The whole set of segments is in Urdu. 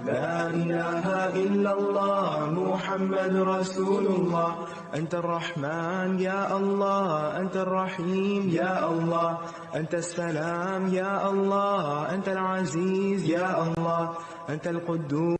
لا إله إلا الله محمد رسول الله. أنت الرحمن يا الله، أنت الرحيم يا الله، أنت السلام يا الله، أنت العزيز يا الله، أنت القدوس.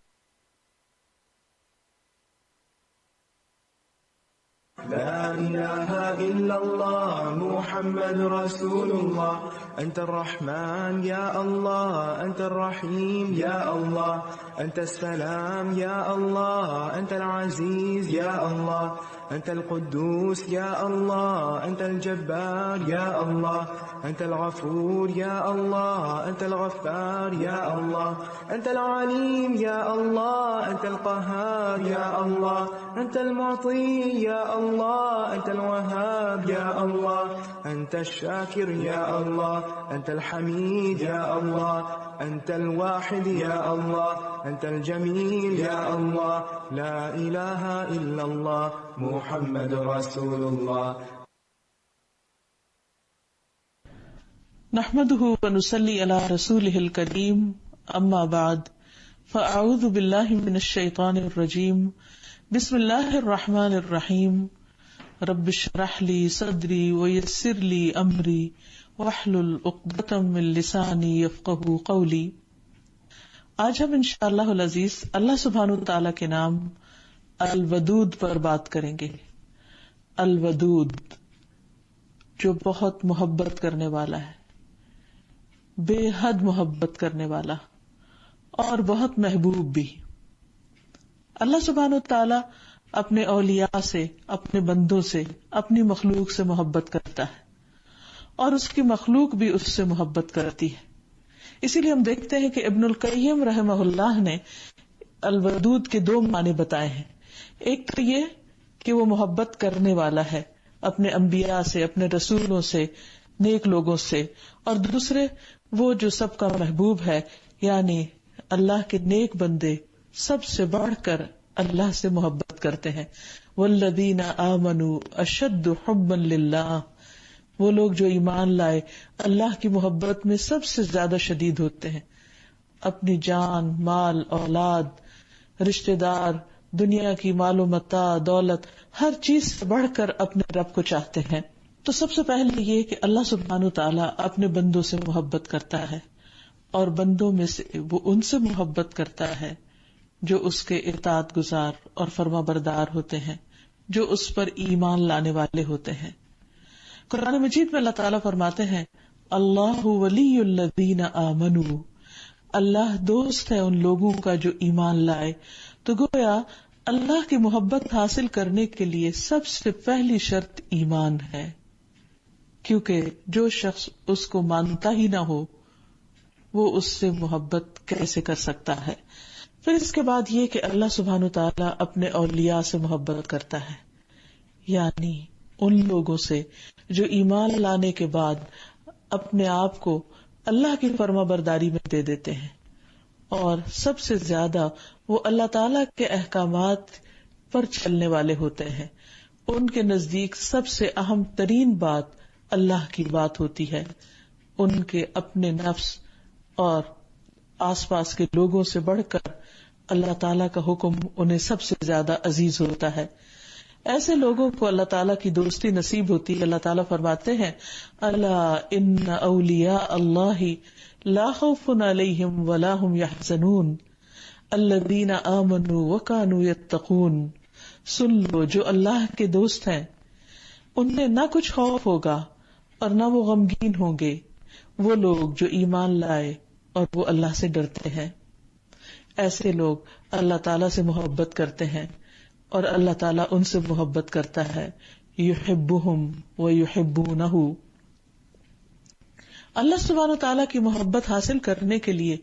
لا إله إلا الله محمد رسول الله. أنت الرحمن يا الله، أنت الرحيم يا الله، أنت السلام يا الله، أنت العزيز يا الله، أنت القدوس يا الله، أنت الجبار يا الله، أنت الغفور يا الله، أنت الغفار يا الله، أنت العليم يا الله، أنت القهار يا الله، أنت المعطي يا الله، أنت الوهاب يا الله، أنت الشاكر يا الله، أنت الحميد يا الله، أنت الواحد يا الله، أنت الجميل يا الله. لا إله إلا الله محمد رسول الله. نحمده ونصلي على رسوله الكريم، أما بعد، فأعوذ بالله من الشيطان الرجيم. بسم الله الرحمن الرحيم. رب اشرح لي صدري ويسر لي أمري واحلل عقدة من لساني يفقهوا قولي. آج ہم انشاءاللہ العزیز اللہ سبحانہ وتعالی کے نام الودود پر بات کریں گے. الودود جو بہت محبت کرنے والا ہے، بے حد محبت کرنے والا اور بہت محبوب بھی. اللہ سبحانہ وتعالی اپنے اولیاء سے، اپنے بندوں سے، اپنی مخلوق سے محبت کرتا ہے اور اس کی مخلوق بھی اس سے محبت کرتی ہے. اسی لیے ہم دیکھتے ہیں کہ ابن القیم رحمہ اللہ نے الودود کے دو معنی بتائے ہیں. ایک تو یہ کہ وہ محبت کرنے والا ہے اپنے انبیاء سے، اپنے رسولوں سے، نیک لوگوں سے، اور دوسرے وہ جو سب کا محبوب ہے، یعنی اللہ کے نیک بندے سب سے بڑھ کر اللہ سے محبت کرتے ہیں. والذین آمنوا اشد حبا للہ، وہ لوگ جو ایمان لائے اللہ کی محبت میں سب سے زیادہ شدید ہوتے ہیں. اپنی جان، مال، اولاد، رشتہ دار، دنیا کی مال و متاع، دولت، ہر چیز سے بڑھ کر اپنے رب کو چاہتے ہیں. تو سب سے پہلے یہ کہ اللہ سبحانہ وتعالی اپنے بندوں سے محبت کرتا ہے، اور بندوں میں سے وہ ان سے محبت کرتا ہے جو اس کے اطاعت گزار اور فرما بردار ہوتے ہیں، جو اس پر ایمان لانے والے ہوتے ہیں. قرآن مجید میں اللہ تعالیٰ فرماتے ہیں اللہ ولی الذین آمنوا، اللہ دوست ہے ان لوگوں کا جو ایمان لائے. تو گویا اللہ کی محبت حاصل کرنے کے لیے سب سے پہلی شرط ایمان ہے، کیونکہ جو شخص اس کو مانتا ہی نہ ہو وہ اس سے محبت کیسے کر سکتا ہے. پھر اس کے بعد یہ کہ اللہ سبحانہ وتعالیٰ اپنے اولیاء سے محبت کرتا ہے، یعنی ان لوگوں سے جو ایمان لانے کے بعد اپنے آپ کو اللہ کی فرما برداری میں دے دیتے ہیں، اور سب سے زیادہ وہ اللہ تعالیٰ کے احکامات پر چلنے والے ہوتے ہیں. ان کے نزدیک سب سے اہم ترین بات اللہ کی بات ہوتی ہے. ان کے اپنے نفس اور آس پاس کے لوگوں سے بڑھ کر اللہ تعالیٰ کا حکم انہیں سب سے زیادہ عزیز ہوتا ہے. ایسے لوگوں کو اللہ تعالیٰ کی دوستی نصیب ہوتی ہے. اللہ تعالیٰ فرماتے ہیں الا ان اولیاء اللہ لا خوف علیہم ولا هم يحزنون الذین آمنوا وکانوا یتقون. سن لو، جو اللہ کے دوست ہیں انہیں نہ کچھ خوف ہوگا اور نہ وہ غمگین ہوں گے، وہ لوگ جو ایمان لائے اور وہ اللہ سے ڈرتے ہیں. ایسے لوگ اللہ تعالیٰ سے محبت کرتے ہیں اور اللہ تعالیٰ ان سے محبت کرتا ہے. یحبہم ویحبونہ. اللہ سبحانہ تعالیٰ کی محبت حاصل کرنے کے لیے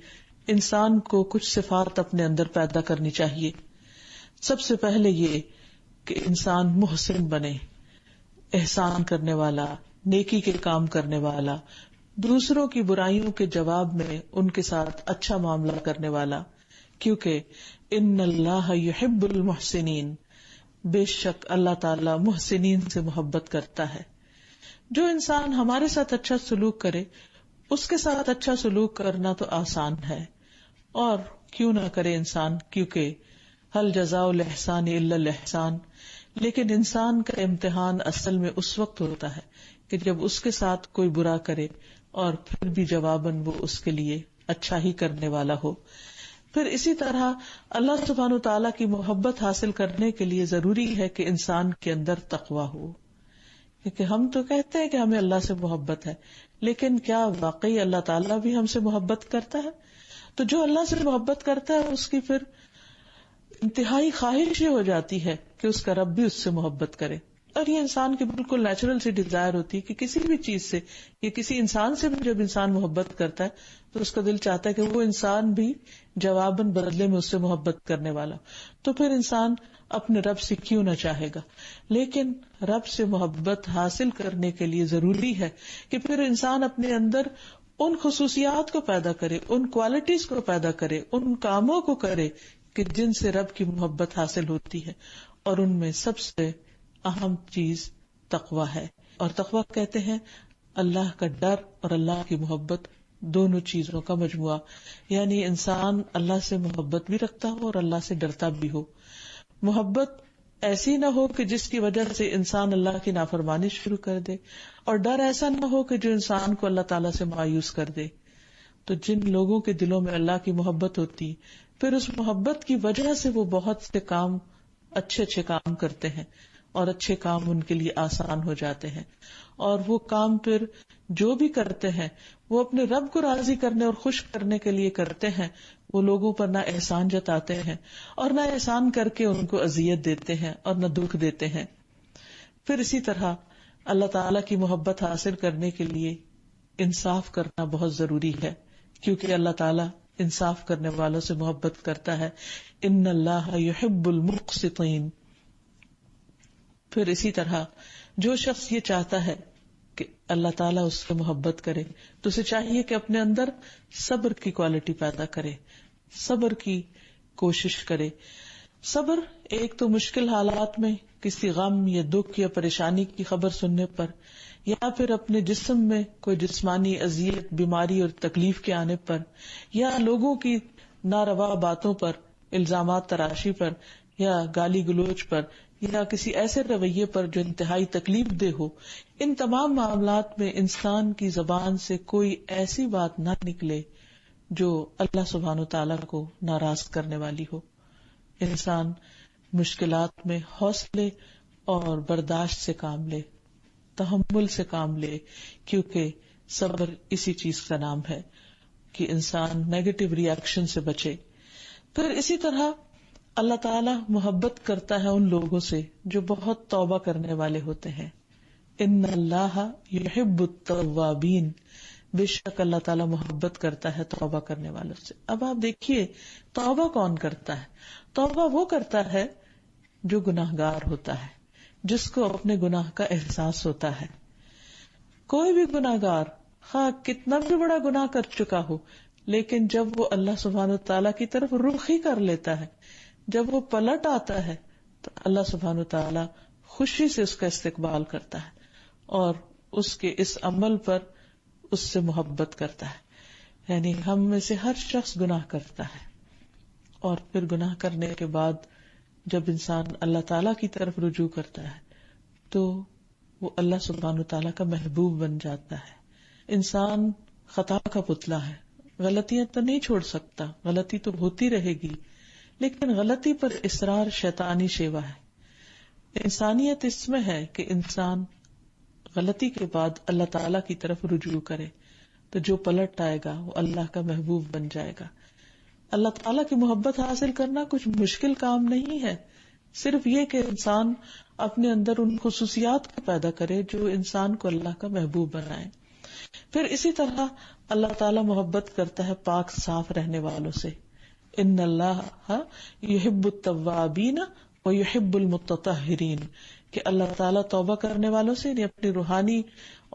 انسان کو کچھ صفات اپنے اندر پیدا کرنی چاہیے. سب سے پہلے یہ کہ انسان محسن بنے، احسان کرنے والا، نیکی کے کام کرنے والا، دوسروں کی برائیوں کے جواب میں ان کے ساتھ اچھا معاملہ کرنے والا. کیونکہ ان اللہ یحب المحسنین، بے شک اللہ تعالی محسنین سے محبت کرتا ہے. جو انسان ہمارے ساتھ اچھا سلوک کرے اس کے ساتھ اچھا سلوک کرنا تو آسان ہے، اور کیوں نہ کرے انسان، کیونکہ ہل جزاء الاحسان الا الاحسان. لیکن انسان کا امتحان اصل میں اس وقت ہوتا ہے کہ جب اس کے ساتھ کوئی برا کرے اور پھر بھی جواباً وہ اس کے لیے اچھا ہی کرنے والا ہو. پھر اسی طرح اللہ سبحانہ و تعالیٰ کی محبت حاصل کرنے کے لیے ضروری ہے کہ انسان کے اندر تقویٰ ہو. کیونکہ ہم تو کہتے ہیں کہ ہمیں اللہ سے محبت ہے، لیکن کیا واقعی اللہ تعالیٰ بھی ہم سے محبت کرتا ہے؟ تو جو اللہ سے محبت کرتا ہے اس کی پھر انتہائی خواہش یہ ہو جاتی ہے کہ اس کا رب بھی اس سے محبت کرے. اور یہ انسان کی بالکل نیچرل سی ڈیزائر ہوتی ہے کہ کسی بھی چیز سے یا کسی انسان سے بھی جب انسان محبت کرتا ہے تو اس کا دل چاہتا ہے کہ وہ انسان بھی جواباً بدلے میں اس سے محبت کرنے والا. تو پھر انسان اپنے رب سے کیوں نہ چاہے گا. لیکن رب سے محبت حاصل کرنے کے لیے ضروری ہے کہ پھر انسان اپنے اندر ان خصوصیات کو پیدا کرے، ان کوالٹیز کو پیدا کرے، ان کاموں کو کرے کہ جن سے رب کی محبت حاصل ہوتی ہے. اور ان میں سب سے اہم چیز تقویٰ ہے. اور تقویٰ کہتے ہیں اللہ کا ڈر اور اللہ کی محبت دونوں چیزوں کا مجموعہ. یعنی انسان اللہ سے محبت بھی رکھتا ہو اور اللہ سے ڈرتا بھی ہو. محبت ایسی نہ ہو کہ جس کی وجہ سے انسان اللہ کی نافرمانی شروع کر دے، اور ڈر ایسا نہ ہو کہ جو انسان کو اللہ تعالیٰ سے مایوس کر دے. تو جن لوگوں کے دلوں میں اللہ کی محبت ہوتی، پھر اس محبت کی وجہ سے وہ بہت سے کام، اچھے کام کرتے ہیں اور اچھے کام ان کے لیے آسان ہو جاتے ہیں. اور وہ کام پھر جو بھی کرتے ہیں وہ اپنے رب کو راضی کرنے اور خوش کرنے کے لیے کرتے ہیں. وہ لوگوں پر نہ احسان جتاتے ہیں اور نہ احسان کر کے ان کو اذیت دیتے ہیں اور نہ دکھ دیتے ہیں. پھر اسی طرح اللہ تعالیٰ کی محبت حاصل کرنے کے لیے انصاف کرنا بہت ضروری ہے، کیونکہ اللہ تعالیٰ انصاف کرنے والوں سے محبت کرتا ہے. ان اللہ یحب المقسطین. پھر اسی طرح جو شخص یہ چاہتا ہے کہ اللہ تعالیٰ اس سے محبت کرے تو اسے چاہیے کہ اپنے اندر صبر کی کوالٹی پیدا کرے، صبر کی کوشش کرے. صبر ایک تو مشکل حالات میں کسی غم یا دکھ یا پریشانی کی خبر سننے پر، یا پھر اپنے جسم میں کوئی جسمانی اذیت، بیماری اور تکلیف کے آنے پر، یا لوگوں کی ناروا باتوں پر، الزامات تراشی پر، یا گالی گلوچ پر، یا کسی ایسے رویے پر جو انتہائی تکلیف دہ ہو. ان تمام معاملات میں انسان کی زبان سے کوئی ایسی بات نہ نکلے جو اللہ سبحانہ تعالیٰ کو ناراض کرنے والی ہو. انسان مشکلات میں حوصلے اور برداشت سے کام لے، تحمل سے کام لے، کیونکہ صبر اسی چیز کا نام ہے کہ انسان نیگیٹو ری ایکشن سے بچے. پھر اسی طرح اللہ تعالیٰ محبت کرتا ہے ان لوگوں سے جو بہت توبہ کرنے والے ہوتے ہیں. ان اللہ یحب التوابین. بے شک اللہ تعالیٰ محبت کرتا ہے توبہ کرنے والوں سے. اب آپ دیکھیے توبہ کون کرتا ہے؟ توبہ وہ کرتا ہے جو گناہگار ہوتا ہے، جس کو اپنے گناہ کا احساس ہوتا ہے. کوئی بھی گناہگار خواہ کتنا بھی بڑا گناہ کر چکا ہو، لیکن جب وہ اللہ سبحانہ تعالیٰ کی طرف رخ ہی کر لیتا ہے، جب وہ پلٹ آتا ہے، تو اللہ سبحانہ تعالیٰ خوشی سے اس کا استقبال کرتا ہے اور اس کے اس عمل پر اس سے محبت کرتا ہے. یعنی ہم میں سے ہر شخص گناہ کرتا ہے، اور پھر گناہ کرنے کے بعد جب انسان اللہ تعالیٰ کی طرف رجوع کرتا ہے تو وہ اللہ سبحانہ تعالیٰ کا محبوب بن جاتا ہے. انسان خطا کا پتلا ہے، غلطیاں تو نہیں چھوڑ سکتا، غلطی تو ہوتی رہے گی، لیکن غلطی پر اصرار شیطانی شیوا ہے. انسانیت اس میں ہے کہ انسان غلطی کے بعد اللہ تعالیٰ کی طرف رجوع کرے، تو جو پلٹ آئے گا وہ اللہ کا محبوب بن جائے گا. اللہ تعالیٰ کی محبت حاصل کرنا کچھ مشکل کام نہیں ہے، صرف یہ کہ انسان اپنے اندر ان خصوصیات کو پیدا کرے جو انسان کو اللہ کا محبوب بنائے. پھر اسی طرح اللہ تعالیٰ محبت کرتا ہے پاک صاف رہنے والوں سے. ان اللہ یحب التوابین ویحب المتطہرین. کہ اللہ تعالیٰ توبہ کرنے والوں سے، یعنی اپنی روحانی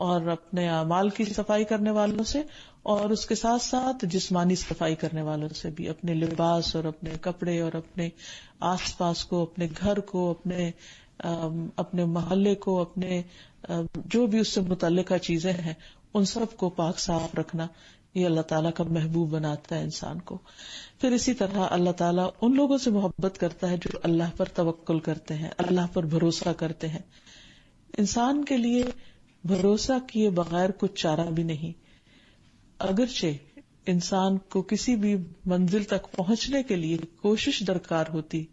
اور اپنے اعمال کی صفائی کرنے والوں سے، اور اس کے ساتھ ساتھ جسمانی صفائی کرنے والوں سے بھی، اپنے لباس اور اپنے کپڑے اور اپنے آس پاس کو، اپنے گھر کو، اپنے محلے کو، اپنے جو بھی اس سے متعلقہ چیزیں ہیں ان سب کو پاک صاف رکھنا. یہ اللہ تعالیٰ کا محبوب بناتا ہے انسان کو. پھر اسی طرح اللہ تعالیٰ ان لوگوں سے محبت کرتا ہے جو اللہ پر توکل کرتے ہیں، اللہ پر بھروسہ کرتے ہیں. انسان کے لیے بھروسہ کیے بغیر کچھ چارہ بھی نہیں. اگرچہ انسان کو کسی بھی منزل تک پہنچنے کے لیے کوشش درکار ہوتی،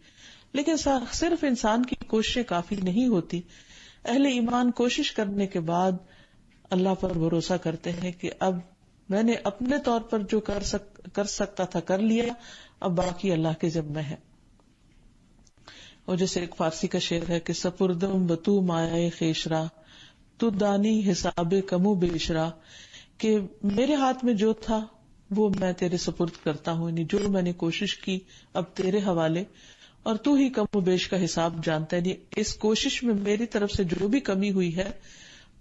لیکن صرف انسان کی کوششیں کافی نہیں ہوتی. اہل ایمان کوشش کرنے کے بعد اللہ پر بھروسہ کرتے ہیں کہ اب میں نے اپنے طور پر جو کر سکتا تھا کر لیا، اب باقی اللہ کے ذمہ ہے. اور جیسے ایک فارسی کا شعر ہے کہ سپردم بتو مایہ خیشرا تو دانی حساب کمو بیشرا، کہ میرے ہاتھ میں جو تھا وہ میں تیرے سپرد کرتا ہوں، یعنی جو میں نے کوشش کی اب تیرے حوالے، اور تو ہی کم و بیش کا حساب جانتا ہے. یعنی اس کوشش میں میری طرف سے جو بھی کمی ہوئی ہے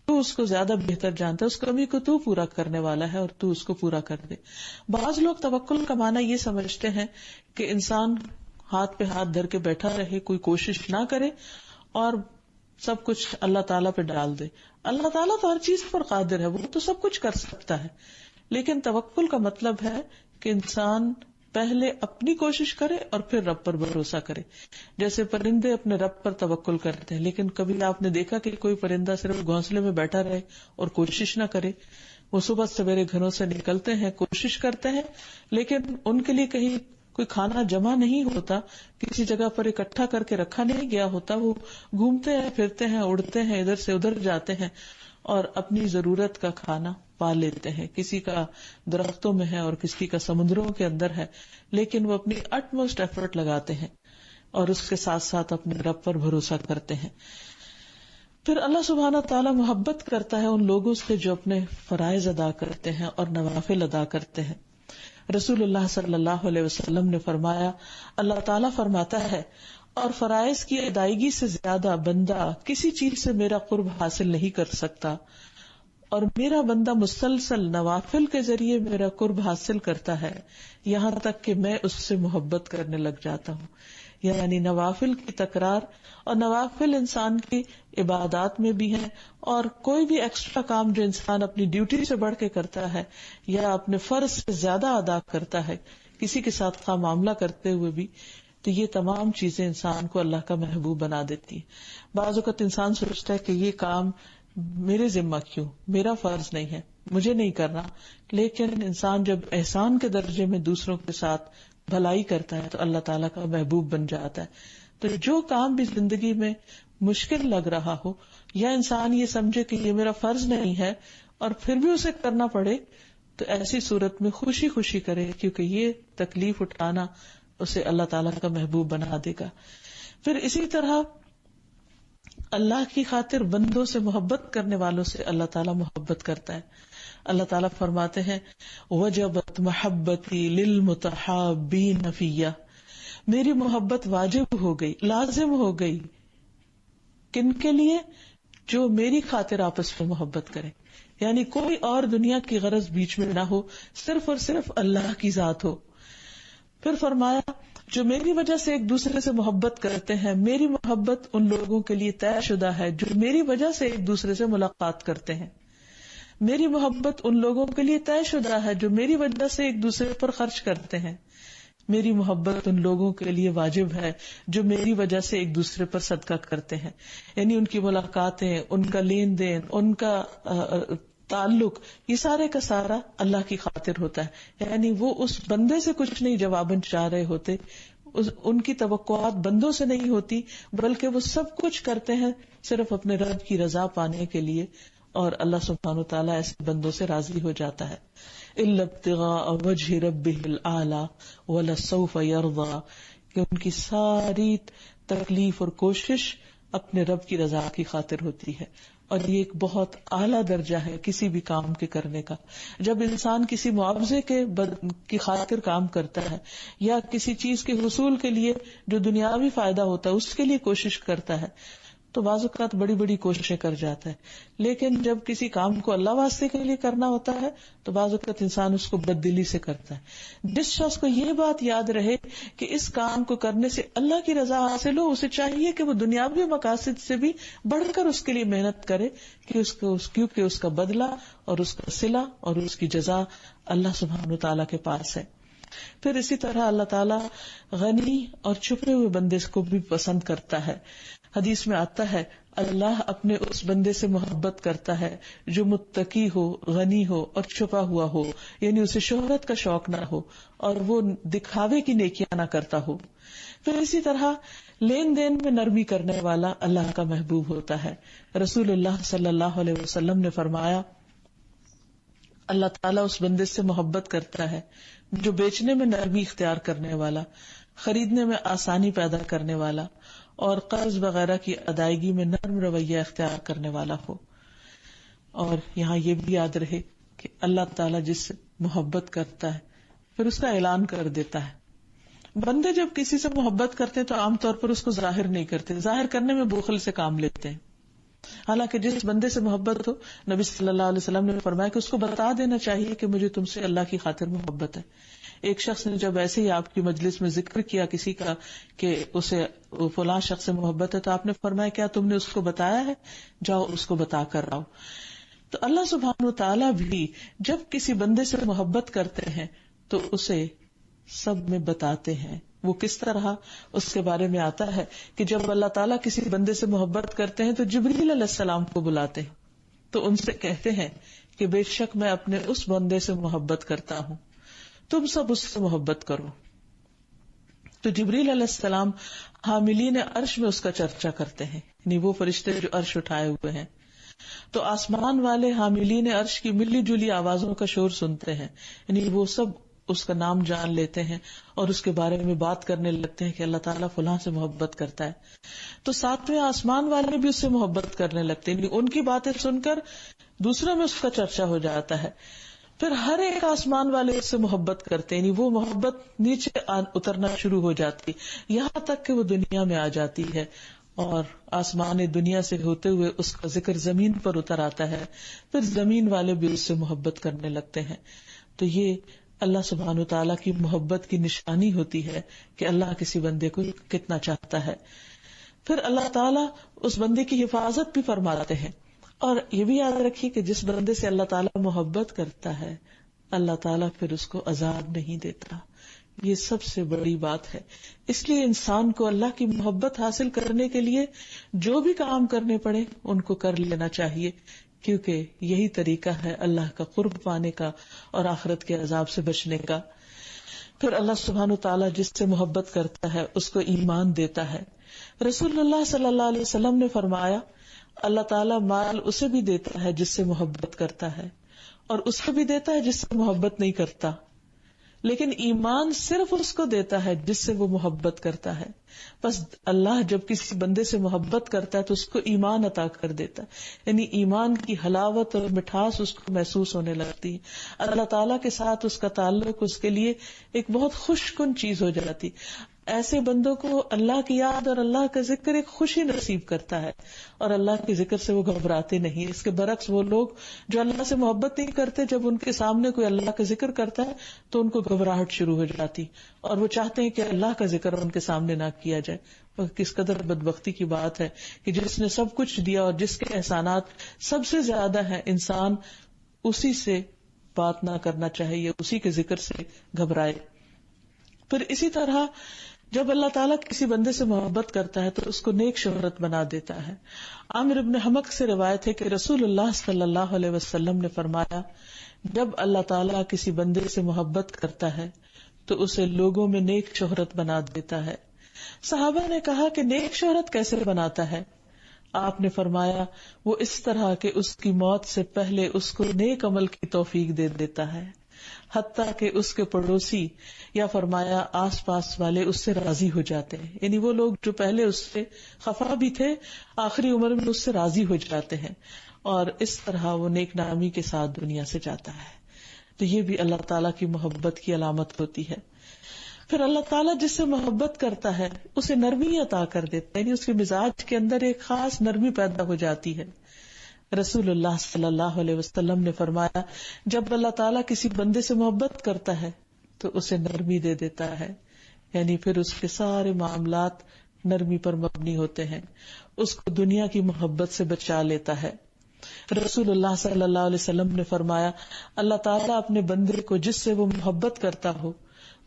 تو اس کو زیادہ بہتر جانتا ہے، اس کمی کو تو پورا کرنے والا ہے اور تو اس کو پورا کر دے. بعض لوگ توکل کا معنی یہ سمجھتے ہیں کہ انسان ہاتھ پہ ہاتھ دھر کے بیٹھا رہے، کوئی کوشش نہ کرے اور سب کچھ اللہ تعالیٰ پہ ڈال دے. اللہ تعالیٰ تو ہر چیز پر قادر ہے، وہ تو سب کچھ کر سکتا ہے، لیکن توکل کا مطلب ہے کہ انسان پہلے اپنی کوشش کرے اور پھر رب پر بھروسہ کرے. جیسے پرندے اپنے رب پر توکل کرتے ہیں، لیکن کبھی آپ نے دیکھا کہ کوئی پرندہ صرف گھونسلے میں بیٹھا رہے اور کوشش نہ کرے؟ وہ صبح سویرے گھروں سے نکلتے ہیں، کوشش کرتے ہیں، لیکن ان کے لیے کہیں کوئی کھانا جمع نہیں ہوتا، کسی جگہ پر اکٹھا کر کے رکھا نہیں گیا ہوتا. وہ گھومتے ہیں، پھرتے ہیں، اڑتے ہیں، ادھر سے ادھر جاتے ہیں اور اپنی ضرورت کا کھانا پا لیتے ہیں. کسی کا درختوں میں ہے اور کسی کا سمندروں کے اندر ہے، لیکن وہ اپنی اٹموسٹ ایفرٹ لگاتے ہیں اور اس کے ساتھ ساتھ اپنے رب پر بھروسہ کرتے ہیں. پھر اللہ سبحانہ تعالیٰ محبت کرتا ہے ان لوگوں سے جو اپنے فرائض ادا کرتے ہیں اور نوافل ادا کرتے ہیں. رسول اللہ صلی اللہ علیہ وسلم نے فرمایا، اللہ تعالیٰ فرماتا ہے، اور فرائض کی ادائیگی سے زیادہ بندہ کسی چیز سے میرا قرب حاصل نہیں کر سکتا، اور میرا بندہ مسلسل نوافل کے ذریعے میرا قرب حاصل کرتا ہے یہاں تک کہ میں اس سے محبت کرنے لگ جاتا ہوں. یعنی نوافل کی تکرار، اور نوافل انسان کی عبادات میں بھی ہیں، اور کوئی بھی ایکسٹرا کام جو انسان اپنی ڈیوٹی سے بڑھ کے کرتا ہے یا اپنے فرض سے زیادہ ادا کرتا ہے کسی کے ساتھ خواہ معاملہ کرتے ہوئے بھی، تو یہ تمام چیزیں انسان کو اللہ کا محبوب بنا دیتی ہیں. بعض اوقات انسان سوچتا ہے کہ یہ کام میرے ذمہ کیوں، میرا فرض نہیں ہے، مجھے نہیں کرنا. لیکن انسان جب احسان کے درجے میں دوسروں کے ساتھ بھلائی کرتا ہے تو اللہ تعالیٰ کا محبوب بن جاتا ہے. تو جو کام بھی زندگی میں مشکل لگ رہا ہو، یا انسان یہ سمجھے کہ یہ میرا فرض نہیں ہے اور پھر بھی اسے کرنا پڑے، تو ایسی صورت میں خوشی خوشی کرے، کیونکہ یہ تکلیف اٹھانا اسے اللہ تعالیٰ کا محبوب بنا دے گا. پھر اسی طرح اللہ کی خاطر بندوں سے محبت کرنے والوں سے اللہ تعالیٰ محبت کرتا ہے. اللہ تعالیٰ فرماتے ہیں، وجبت محبتی للمتحابین فیہ، میری محبت واجب ہو گئی، لازم ہو گئی. کن کے لیے؟ جو میری خاطر آپس میں محبت کرے. یعنی کوئی اور دنیا کی غرض بیچ میں نہ ہو، صرف اور صرف اللہ کی ذات ہو. پھر فرمایا، جو میری وجہ سے ایک دوسرے سے محبت کرتے ہیں، میری محبت ان لوگوں کے لیے طے شدہ ہے جو میری وجہ سے ایک دوسرے سے ملاقات کرتے ہیں. میری محبت ان لوگوں کے لیے طے شدہ ہے جو میری وجہ سے ایک دوسرے پر خرچ کرتے ہیں. میری محبت ان لوگوں کے لیے واجب ہے جو میری وجہ سے ایک دوسرے پر صدقہ کرتے ہیں. یعنی ان کی ملاقاتیں، ان کا لین دین، ان کا تعلق، یہ سارے کا سارا اللہ کی خاطر ہوتا ہے. یعنی وہ اس بندے سے کچھ نہیں جواباً چاہ رہے ہوتے، ان کی توقعات بندوں سے نہیں ہوتی، بلکہ وہ سب کچھ کرتے ہیں صرف اپنے رب کی رضا پانے کے لیے، اور اللہ سبحانہ وتعالیٰ ایسے بندوں سے راضی ہو جاتا ہے. الا ابتغاء وجہ ربہ الاعلی ولسوف یرضی، کہ ان کی ساری تکلیف اور کوشش اپنے رب کی رضا کی خاطر ہوتی ہے. اور یہ ایک بہت اعلیٰ درجہ ہے کسی بھی کام کے کرنے کا. جب انسان کسی معاوضے کی خاطر کام کرتا ہے، یا کسی چیز کے حصول کے لیے جو دنیاوی فائدہ ہوتا ہے اس کے لیے کوشش کرتا ہے، تو بعض اوقات بڑی بڑی کوششیں کر جاتا ہے، لیکن جب کسی کام کو اللہ واسطے کے لیے کرنا ہوتا ہے تو بعض اوقات انسان اس کو بددلی سے کرتا ہے. جس شخص کو یہ بات یاد رہے کہ اس کام کو کرنے سے اللہ کی رضا حاصل ہو، اسے چاہیے کہ وہ دنیاوی مقاصد سے بھی بڑھ کر اس کے لیے محنت کرے، کہ کیونکہ اس کا بدلہ اور اس کا صلہ اور اس کی جزا اللہ سبحانہ وتعالی کے پاس ہے. پھر اسی طرح اللہ تعالیٰ غنی اور چھپے ہوئے بندے کو بھی پسند کرتا ہے. حدیث میں آتا ہے اللہ اپنے اس بندے سے محبت کرتا ہے جو متقی ہو، غنی ہو اور چھپا ہوا ہو، یعنی اسے شہرت کا شوق نہ ہو اور وہ دکھاوے کی نیکیاں نہ کرتا ہو. پھر اسی طرح لین دین میں نرمی کرنے والا اللہ کا محبوب ہوتا ہے. رسول اللہ صلی اللہ علیہ وسلم نے فرمایا اللہ تعالیٰ اس بندے سے محبت کرتا ہے جو بیچنے میں نرمی اختیار کرنے والا، خریدنے میں آسانی پیدا کرنے والا اور قرض وغیرہ کی ادائیگی میں نرم رویہ اختیار کرنے والا ہو. اور یہاں یہ بھی یاد رہے کہ اللہ تعالیٰ جس سے محبت کرتا ہے پھر اس کا اعلان کر دیتا ہے. بندے جب کسی سے محبت کرتے تو عام طور پر اس کو ظاہر نہیں کرتے، ظاہر کرنے میں بخل سے کام لیتے ہیں. حالانکہ جس بندے سے محبت ہو، نبی صلی اللہ علیہ وسلم نے فرمایا کہ اس کو بتا دینا چاہیے کہ مجھے تم سے اللہ کی خاطر محبت ہے. ایک شخص نے جب ایسے ہی آپ کی مجلس میں ذکر کیا کسی کا کہ اسے فلاں شخص سے محبت ہے، تو آپ نے فرمایا کیا تم نے اس کو بتایا ہے؟ جاؤ اس کو بتا کر آؤ. تو اللہ سبحانہ وتعالیٰ بھی جب کسی بندے سے محبت کرتے ہیں تو اسے سب میں بتاتے ہیں. وہ کس طرح؟ اس کے بارے میں آتا ہے کہ جب اللہ تعالیٰ کسی بندے سے محبت کرتے ہیں تو جبریل علیہ السلام کو بلاتے ہیں، تو ان سے کہتے ہیں کہ بے شک میں اپنے اس بندے سے محبت کرتا ہوں، تم سب اس سے محبت کرو. تو جبریل علیہ السلام حاملین عرش میں اس کا چرچا کرتے ہیں، یعنی وہ فرشتے جو عرش اٹھائے ہوئے ہیں. تو آسمان والے حاملین عرش کی ملی جلی آوازوں کا شور سنتے ہیں، یعنی وہ سب اس کا نام جان لیتے ہیں اور اس کے بارے میں بات کرنے لگتے ہیں کہ اللہ تعالیٰ فلاں سے محبت کرتا ہے. تو ساتویں آسمان والے بھی اس سے محبت کرنے لگتے ہیں، ان کی باتیں سن کر دوسروں میں اس کا چرچا ہو جاتا ہے. پھر ہر ایک آسمان والے اس سے محبت کرتے ہیں، یعنی وہ محبت نیچے اترنا شروع ہو جاتی یہاں تک کہ وہ دنیا میں آ جاتی ہے اور آسمان دنیا سے ہوتے ہوئے اس کا ذکر زمین پر اتر آتا ہے. پھر زمین والے بھی اس سے محبت کرنے لگتے ہیں. تو یہ اللہ سبحانہ وتعالیٰ کی محبت کی نشانی ہوتی ہے کہ اللہ کسی بندے کو کتنا چاہتا ہے. پھر اللہ تعالیٰ اس بندے کی حفاظت بھی فرماتے ہیں. اور یہ بھی یاد رکھیے کہ جس بندے سے اللہ تعالیٰ محبت کرتا ہے اللہ تعالیٰ پھر اس کو عذاب نہیں دیتا. یہ سب سے بڑی بات ہے. اس لیے انسان کو اللہ کی محبت حاصل کرنے کے لیے جو بھی کام کرنے پڑے ان کو کر لینا چاہیے، کیونکہ یہی طریقہ ہے اللہ کا قرب پانے کا اور آخرت کے عذاب سے بچنے کا. پھر اللہ سبحانہ وتعالیٰ جس سے محبت کرتا ہے اس کو ایمان دیتا ہے. رسول اللہ صلی اللہ علیہ وسلم نے فرمایا اللہ تعالیٰ مال اسے بھی دیتا ہے جس سے محبت کرتا ہے اور اس کو بھی دیتا ہے جس سے محبت نہیں کرتا، لیکن ایمان صرف اس کو دیتا ہے جس سے وہ محبت کرتا ہے. بس اللہ جب کسی بندے سے محبت کرتا ہے تو اس کو ایمان عطا کر دیتا ہے، یعنی ایمان کی حلاوت اور مٹھاس اس کو محسوس ہونے لگتی ہے. اللہ تعالیٰ کے ساتھ اس کا تعلق اس کے لیے ایک بہت خوش کن چیز ہو جاتی. ایسے بندوں کو اللہ کی یاد اور اللہ کا ذکر ایک خوشی نصیب کرتا ہے اور اللہ کے ذکر سے وہ گھبراتے نہیں. اس کے برعکس وہ لوگ جو اللہ سے محبت نہیں کرتے، جب ان کے سامنے کوئی اللہ کا ذکر کرتا ہے تو ان کو گھبراہٹ شروع ہو جاتی اور وہ چاہتے ہیں کہ اللہ کا ذکر ان کے سامنے نہ کیا جائے. کس قدر بدبختی کی بات ہے کہ جس نے سب کچھ دیا اور جس کے احسانات سب سے زیادہ ہیں، انسان اسی سے بات نہ کرنا چاہے یا اسی کے ذکر سے گھبرائے. پھر اسی طرح جب اللہ تعالیٰ کسی بندے سے محبت کرتا ہے تو اس کو نیک شہرت بنا دیتا ہے. عامر بن حمق سے روایت ہے کہ رسول اللہ صلی اللہ علیہ وسلم نے فرمایا جب اللہ تعالیٰ کسی بندے سے محبت کرتا ہے تو اسے لوگوں میں نیک شہرت بنا دیتا ہے. صحابہ نے کہا کہ نیک شہرت کیسے بناتا ہے؟ آپ نے فرمایا وہ اس طرح کہ اس کی موت سے پہلے اس کو نیک عمل کی توفیق دے دیتا ہے، حتیٰ کہ اس کے پڑوسی یا فرمایا آس پاس والے اس سے راضی ہو جاتے ہیں، یعنی وہ لوگ جو پہلے اس سے خفا بھی تھے آخری عمر میں اس سے راضی ہو جاتے ہیں اور اس طرح وہ نیک نامی کے ساتھ دنیا سے جاتا ہے. تو یہ بھی اللہ تعالیٰ کی محبت کی علامت ہوتی ہے. پھر اللہ تعالیٰ جس سے محبت کرتا ہے اسے نرمی عطا کر دیتا ہے، یعنی اس کے مزاج کے اندر ایک خاص نرمی پیدا ہو جاتی ہے. رسول اللہ صلی اللہ علیہ وسلم نے فرمایا جب اللہ تعالیٰ کسی بندے سے محبت کرتا ہے تو اسے نرمی دے دیتا ہے، یعنی پھر اس کے سارے معاملات نرمی پر مبنی ہوتے ہیں، اس کو دنیا کی محبت سے بچا لیتا ہے. رسول اللہ صلی اللہ علیہ وسلم نے فرمایا اللہ تعالیٰ اپنے بندے کو جس سے وہ محبت کرتا ہو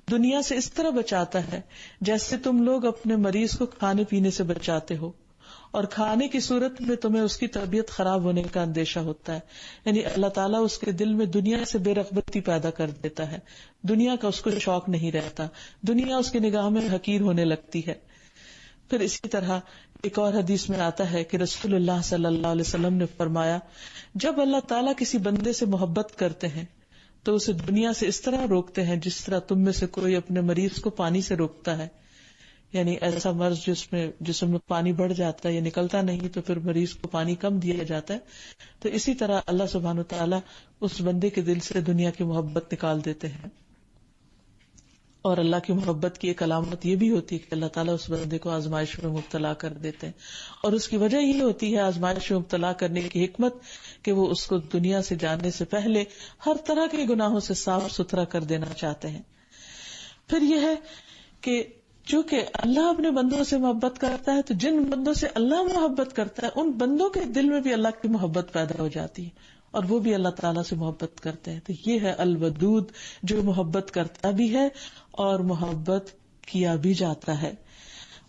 دنیا سے اس طرح بچاتا ہے جیسے تم لوگ اپنے مریض کو کھانے پینے سے بچاتے ہو، اور کھانے کی صورت میں تمہیں اس کی طبیعت خراب ہونے کا اندیشہ ہوتا ہے. یعنی اللہ تعالیٰ اس کے دل میں دنیا سے بے رغبتی پیدا کر دیتا ہے، دنیا کا اس کو شوق نہیں رہتا، دنیا اس کی نگاہ میں حقیر ہونے لگتی ہے. پھر اسی طرح ایک اور حدیث میں آتا ہے کہ رسول اللہ صلی اللہ علیہ وسلم نے فرمایا جب اللہ تعالیٰ کسی بندے سے محبت کرتے ہیں تو اسے دنیا سے اس طرح روکتے ہیں جس طرح تم میں سے کوئی اپنے مریض کو پانی سے روکتا ہے. یعنی ایسا مرض جسم میں پانی بڑھ جاتا ہے یا نکلتا نہیں تو پھر مریض کو پانی کم دیا جاتا ہے، تو اسی طرح اللہ سبحانہ وتعالیٰ اس بندے کے دل سے دنیا کی محبت نکال دیتے ہیں. اور اللہ کی محبت کی ایک علامت یہ بھی ہوتی ہے کہ اللہ تعالیٰ اس بندے کو آزمائش میں مبتلا کر دیتے ہیں، اور اس کی وجہ یہ ہوتی ہے آزمائش میں مبتلا کرنے کی حکمت کہ وہ اس کو دنیا سے جانے سے پہلے ہر طرح کے گناہوں سے صاف ستھرا کر دینا چاہتے ہیں. پھر یہ ہے کہ چونکہ اللہ اپنے بندوں سے محبت کرتا ہے تو جن بندوں سے اللہ محبت کرتا ہے ان بندوں کے دل میں بھی اللہ کی محبت پیدا ہو جاتی ہے اور وہ بھی اللہ تعالیٰ سے محبت کرتے ہیں. تو یہ ہے الودود جو محبت کرتا بھی ہے اور محبت کیا بھی جاتا ہے.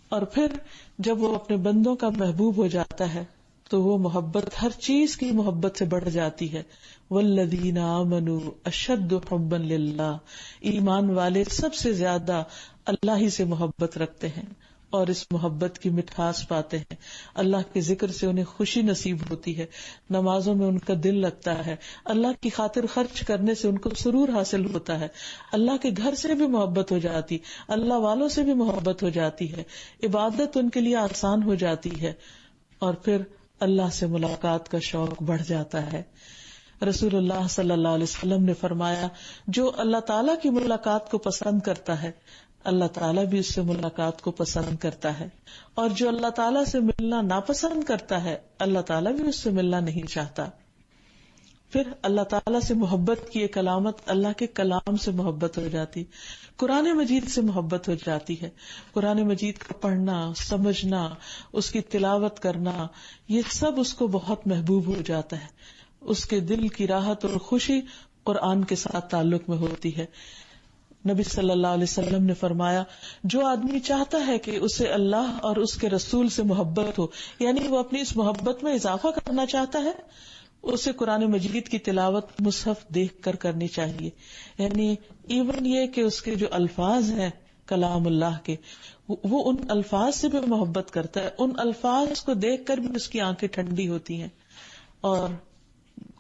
اور پھر جب وہ اپنے بندوں کا محبوب ہو جاتا ہے تو وہ محبت ہر چیز کی محبت سے بڑھ جاتی ہے. والذین آمنوا اشد حبا للہ، ایمان والے سب سے زیادہ اللہ ہی سے محبت رکھتے ہیں اور اس محبت کی مٹھاس پاتے ہیں. اللہ کے ذکر سے انہیں خوشی نصیب ہوتی ہے، نمازوں میں ان کا دل لگتا ہے، اللہ کی خاطر خرچ کرنے سے ان کو سرور حاصل ہوتا ہے، اللہ کے گھر سے بھی محبت ہو جاتی، اللہ والوں سے بھی محبت ہو جاتی ہے، عبادت ان کے لیے آسان ہو جاتی ہے، اور پھر اللہ سے ملاقات کا شوق بڑھ جاتا ہے. رسول اللہ صلی اللہ علیہ وسلم نے فرمایا جو اللہ تعالیٰ کی ملاقات کو پسند کرتا ہے اللہ تعالیٰ بھی اس سے ملاقات کو پسند کرتا ہے، اور جو اللہ تعالیٰ سے ملنا ناپسند کرتا ہے اللہ تعالیٰ بھی اس سے ملنا نہیں چاہتا. پھر اللہ تعالیٰ سے محبت کی ایک علامت اللہ کے کلام سے محبت ہو جاتی، قرآن مجید سے محبت ہو جاتی ہے. قرآن مجید کا پڑھنا، سمجھنا، اس کی تلاوت کرنا، یہ سب اس کو بہت محبوب ہو جاتا ہے. اس کے دل کی راحت اور خوشی قرآن کے ساتھ تعلق میں ہوتی ہے. نبی صلی اللہ علیہ وسلم نے فرمایا جو آدمی چاہتا ہے کہ اسے اللہ اور اس کے رسول سے محبت ہو، یعنی وہ اپنی اس محبت میں اضافہ کرنا چاہتا ہے، اسے قرآن مجید کی تلاوت مصحف دیکھ کر کرنی چاہیے. یعنی ایون یہ کہ اس کے جو الفاظ ہیں کلام اللہ کے، وہ ان الفاظ سے بھی محبت کرتا ہے، ان الفاظ کو دیکھ کر بھی اس کی آنکھیں ٹھنڈی ہوتی ہیں اور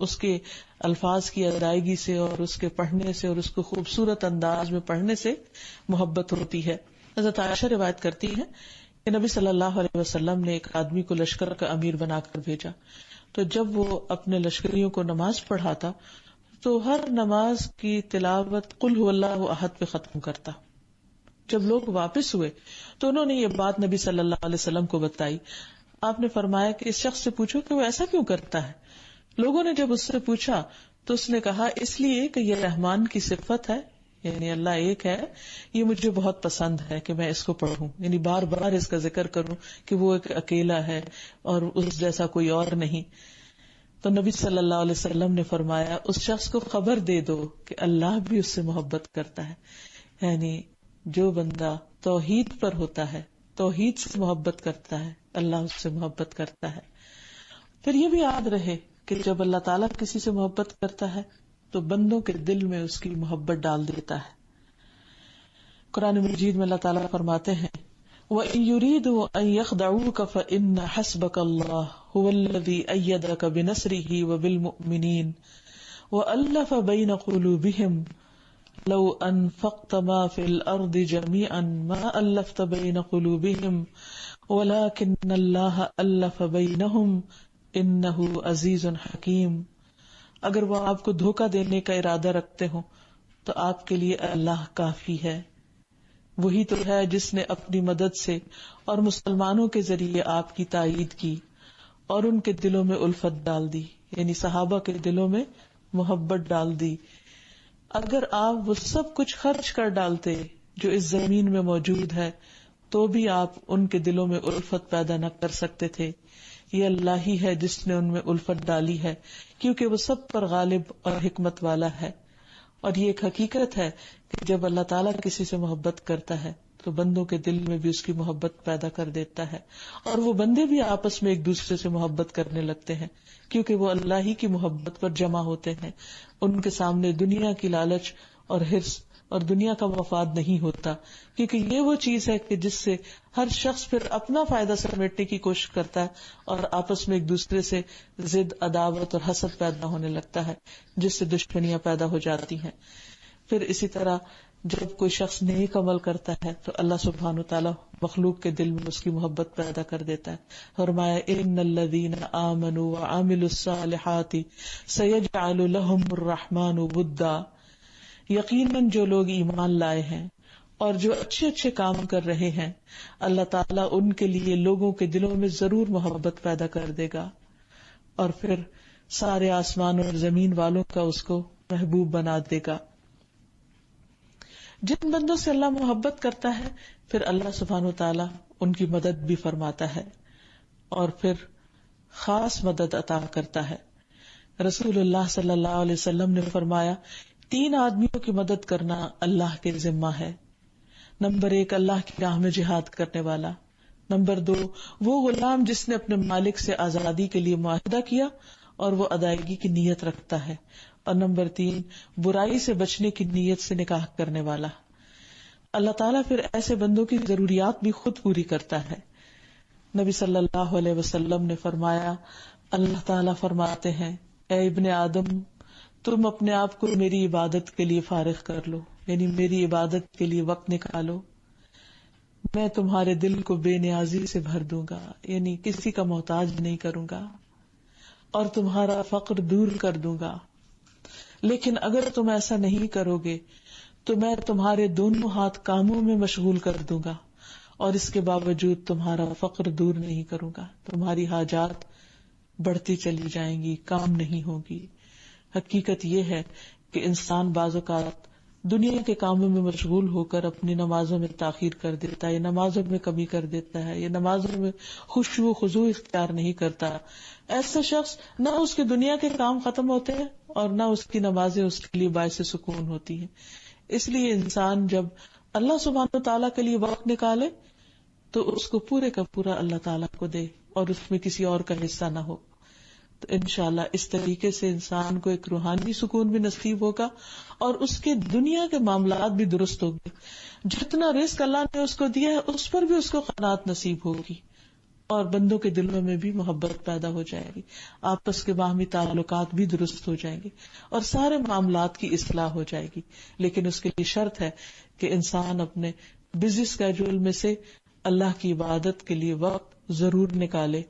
اس کے الفاظ کی ادائیگی سے اور اس کے پڑھنے سے اور اس کو خوبصورت انداز میں پڑھنے سے محبت ہوتی ہے. حضرت عائشہ روایت کرتی ہے کہ نبی صلی اللہ علیہ وسلم نے ایک آدمی کو لشکر کا امیر بنا کر بھیجا، تو جب وہ اپنے لشکریوں کو نماز پڑھاتا تو ہر نماز کی تلاوت قل هو اللہ احد پہ ختم کرتا. جب لوگ واپس ہوئے تو انہوں نے یہ بات نبی صلی اللہ علیہ وسلم کو بتائی. آپ نے فرمایا کہ اس شخص سے پوچھو کہ وہ ایسا کیوں کرتا ہے. لوگوں نے جب اس سے پوچھا تو اس نے کہا اس لیے کہ یہ رحمان کی صفت ہے، یعنی اللہ ایک ہے، یہ مجھے بہت پسند ہے کہ میں اس کو پڑھوں، یعنی بار بار اس کا ذکر کروں کہ وہ ایک اکیلا ہے اور اس جیسا کوئی اور نہیں. تو نبی صلی اللہ علیہ وسلم نے فرمایا اس شخص کو خبر دے دو کہ اللہ بھی اس سے محبت کرتا ہے. یعنی جو بندہ توحید پر ہوتا ہے، توحید سے محبت کرتا ہے، اللہ اس سے محبت کرتا ہے. پھر یہ بھی یاد رہے کہ جب اللہ تعالیٰ کسی سے محبت کرتا ہے تو بندوں کے دل میں اس کی محبت ڈال دیتا ہے. قرآن مجید میں اللہ تعالیٰ فرماتے ہیں وَإِن يُرِيدُوا أَن يَخْدَعُوكَ فَإِنَّ حَسْبَكَ اللَّهُ هُوَ الَّذِي أَيَّدَكَ بِنَصْرِهِ وَبِالْمُؤْمِنِينَ وَأَلَّفَ بَيْنَ قُلُوبِهِمْ لَوْ أَنفَقْتَ مَا فِي الْأَرْضِ جَمِيعًا مَا أَلَّفْتَ بَيْنَ قُلُوبِهِمْ وَلَكِنَّ اللَّهَ أَلَّفَ بَيْنَهُمْ انہ عزیز حکیم. اگر وہ آپ کو دھوکہ دینے کا ارادہ رکھتے ہوں تو آپ کے لیے اللہ کافی ہے وہی تو ہے جس نے اپنی مدد سے اور مسلمانوں کے ذریعے آپ کی تائید کی اور ان کے دلوں میں الفت ڈال دی، یعنی صحابہ کے دلوں میں محبت ڈال دی. اگر آپ وہ سب کچھ خرچ کر ڈالتے جو اس زمین میں موجود ہے تو بھی آپ ان کے دلوں میں الفت پیدا نہ کر سکتے تھے. یہ اللہ ہی ہے جس نے ان میں الفت ڈالی ہے، کیونکہ وہ سب پر غالب اور حکمت والا ہے. اور یہ ایک حقیقت ہے کہ جب اللہ تعالیٰ کسی سے محبت کرتا ہے تو بندوں کے دل میں بھی اس کی محبت پیدا کر دیتا ہے، اور وہ بندے بھی آپس میں ایک دوسرے سے محبت کرنے لگتے ہیں کیونکہ وہ اللہ ہی کی محبت پر جمع ہوتے ہیں. ان کے سامنے دنیا کی لالچ اور حرص اور دنیا کا مفاد نہیں ہوتا، کیونکہ یہ وہ چیز ہے کہ جس سے ہر شخص پھر اپنا فائدہ سمیٹنے کی کوشش کرتا ہے اور آپس میں ایک دوسرے سے ضد، عداوت اور حسد پیدا ہونے لگتا ہے، جس سے دشمنیاں پیدا ہو جاتی ہیں. پھر اسی طرح جب کوئی شخص نیک عمل کرتا ہے تو اللہ سبحانہ وتعالیٰ مخلوق کے دل میں اس کی محبت پیدا کر دیتا ہے. فرمایا ان الذین آمنوا وعملوا الصالحات سیجعل لهم الرحمن ودا، یقیناً جو لوگ ایمان لائے ہیں اور جو اچھے اچھے کام کر رہے ہیں اللہ تعالیٰ ان کے لیے لوگوں کے دلوں میں ضرور محبت پیدا کر دے گا، اور پھر سارے آسمان اور زمین والوں کا اس کو محبوب بنا دے گا. جن بندوں سے اللہ محبت کرتا ہے پھر اللہ سبحانہ وتعالیٰ ان کی مدد بھی فرماتا ہے اور پھر خاص مدد عطا کرتا ہے. رسول اللہ صلی اللہ علیہ وسلم نے فرمایا 3 آدمیوں کی مدد کرنا اللہ کے ذمہ ہے. نمبر 1 اللہ کی راہ میں جہاد کرنے والا. نمبر 2 وہ غلام جس نے اپنے مالک سے آزادی کے لیے معاہدہ کیا اور وہ ادائیگی کی نیت رکھتا ہے. اور نمبر 3 برائی سے بچنے کی نیت سے نکاح کرنے والا. اللہ تعالیٰ پھر ایسے بندوں کی ضروریات بھی خود پوری کرتا ہے. نبی صلی اللہ علیہ وسلم نے فرمایا اللہ تعالیٰ فرماتے ہیں اے ابن آدم تم اپنے آپ کو میری عبادت کے لیے فارغ کر لو، یعنی میری عبادت کے لیے وقت نکالو، میں تمہارے دل کو بے نیازی سے بھر دوں گا، یعنی کسی کا محتاج نہیں کروں گا، اور تمہارا فقر دور کر دوں گا. لیکن اگر تم ایسا نہیں کرو گے تو میں تمہارے دونوں ہاتھ کاموں میں مشغول کر دوں گا اور اس کے باوجود تمہارا فقر دور نہیں کروں گا. تمہاری حاجات بڑھتی چلی جائیں گی، کام نہیں ہوگی. حقیقت یہ ہے کہ انسان بعض اوقات دنیا کے کاموں میں مشغول ہو کر اپنی نمازوں میں تاخیر کر دیتا ہے، یا نمازوں میں کمی کر دیتا ہے، یا نمازوں میں خشوع و خضوع اختیار نہیں کرتا. ایسا شخص نہ اس کے دنیا کے کام ختم ہوتے ہیں اور نہ اس کی نمازیں اس کے لیے باعث سکون ہوتی ہیں. اس لیے انسان جب اللہ سبحانہ تعالیٰ کے لیے وقت نکالے تو اس کو پورے کا پورا اللہ تعالیٰ کو دے اور اس میں کسی اور کا حصہ نہ ہو. تو انشاءاللہ اس طریقے سے انسان کو ایک روحانی سکون بھی نصیب ہوگا اور اس کے دنیا کے معاملات بھی درست ہوں گے. جتنا رزق اللہ نے اس کو دیا ہے اس پر بھی اس کو قناعت نصیب ہوگی اور بندوں کے دلوں میں بھی محبت پیدا ہو جائے گی، آپس کے باہمی تعلقات بھی درست ہو جائیں گے اور سارے معاملات کی اصلاح ہو جائے گی. لیکن اس کے لیے شرط ہے کہ انسان اپنے بزی اسکیڈول میں سے اللہ کی عبادت کے لیے وقت ضرور نکالے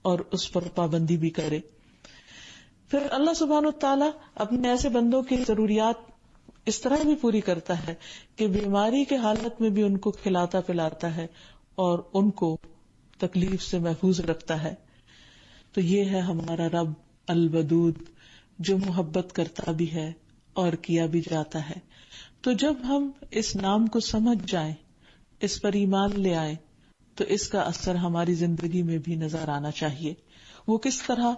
اور اس پر پابندی بھی کرے. پھر اللہ سبحانہ وتعالیٰ اپنے ایسے بندوں کی ضروریات اس طرح بھی پوری کرتا ہے کہ بیماری کے حالت میں بھی ان کو کھلاتا پلاتا ہے اور ان کو تکلیف سے محفوظ رکھتا ہے. تو یہ ہے ہمارا رب الودود جو محبت کرتا بھی ہے اور کیا بھی جاتا ہے. تو جب ہم اس نام کو سمجھ جائیں، اس پر ایمان لے آئیں، تو اس کا اثر ہماری زندگی میں بھی نظر آنا چاہیے. وہ کس طرح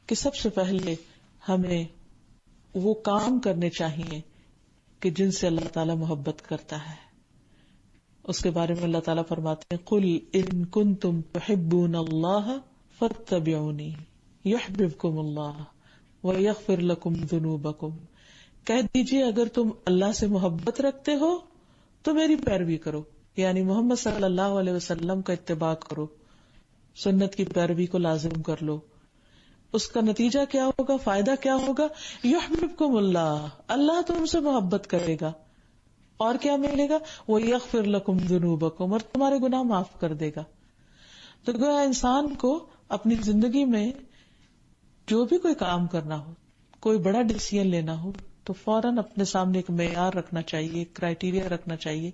کہ سب سے پہلے ہمیں وہ کام کرنے چاہیے کہ جن سے اللہ تعالیٰ محبت کرتا ہے. اس کے بارے میں اللہ تعالیٰ فرماتے ہیں قُلْ إِن كُنتُمْ تُحِبُّونَ اللَّهَ فَاتَّبِعُونِي يُحْبِبْكُمُ اللَّهُ وَيَغْفِرْ لَكُمْ ذُنُوبَكُمْ. کہہ دیجئے اگر تم اللہ سے محبت رکھتے ہو تو میری پیروی کرو، یعنی محمد صلی اللہ علیہ وسلم کا اتباع کرو، سنت کی پیروی کو لازم کر لو. اس کا نتیجہ کیا ہوگا، فائدہ کیا ہوگا؟ یحببکم اللہ، اللہ تم سے محبت کرے گا اور کیا ملے گا؟ وَيَغْفِرْ لَكُمْ ذُنُوبَكُمْ، اور تمہارے گناہ معاف کر دے گا. تو گویا انسان کو اپنی زندگی میں جو بھی کوئی کام کرنا ہو، کوئی بڑا ڈیسیژن لینا ہو تو فوراً اپنے سامنے ایک معیار رکھنا چاہیے، ایک کرائیٹیریا رکھنا چاہیے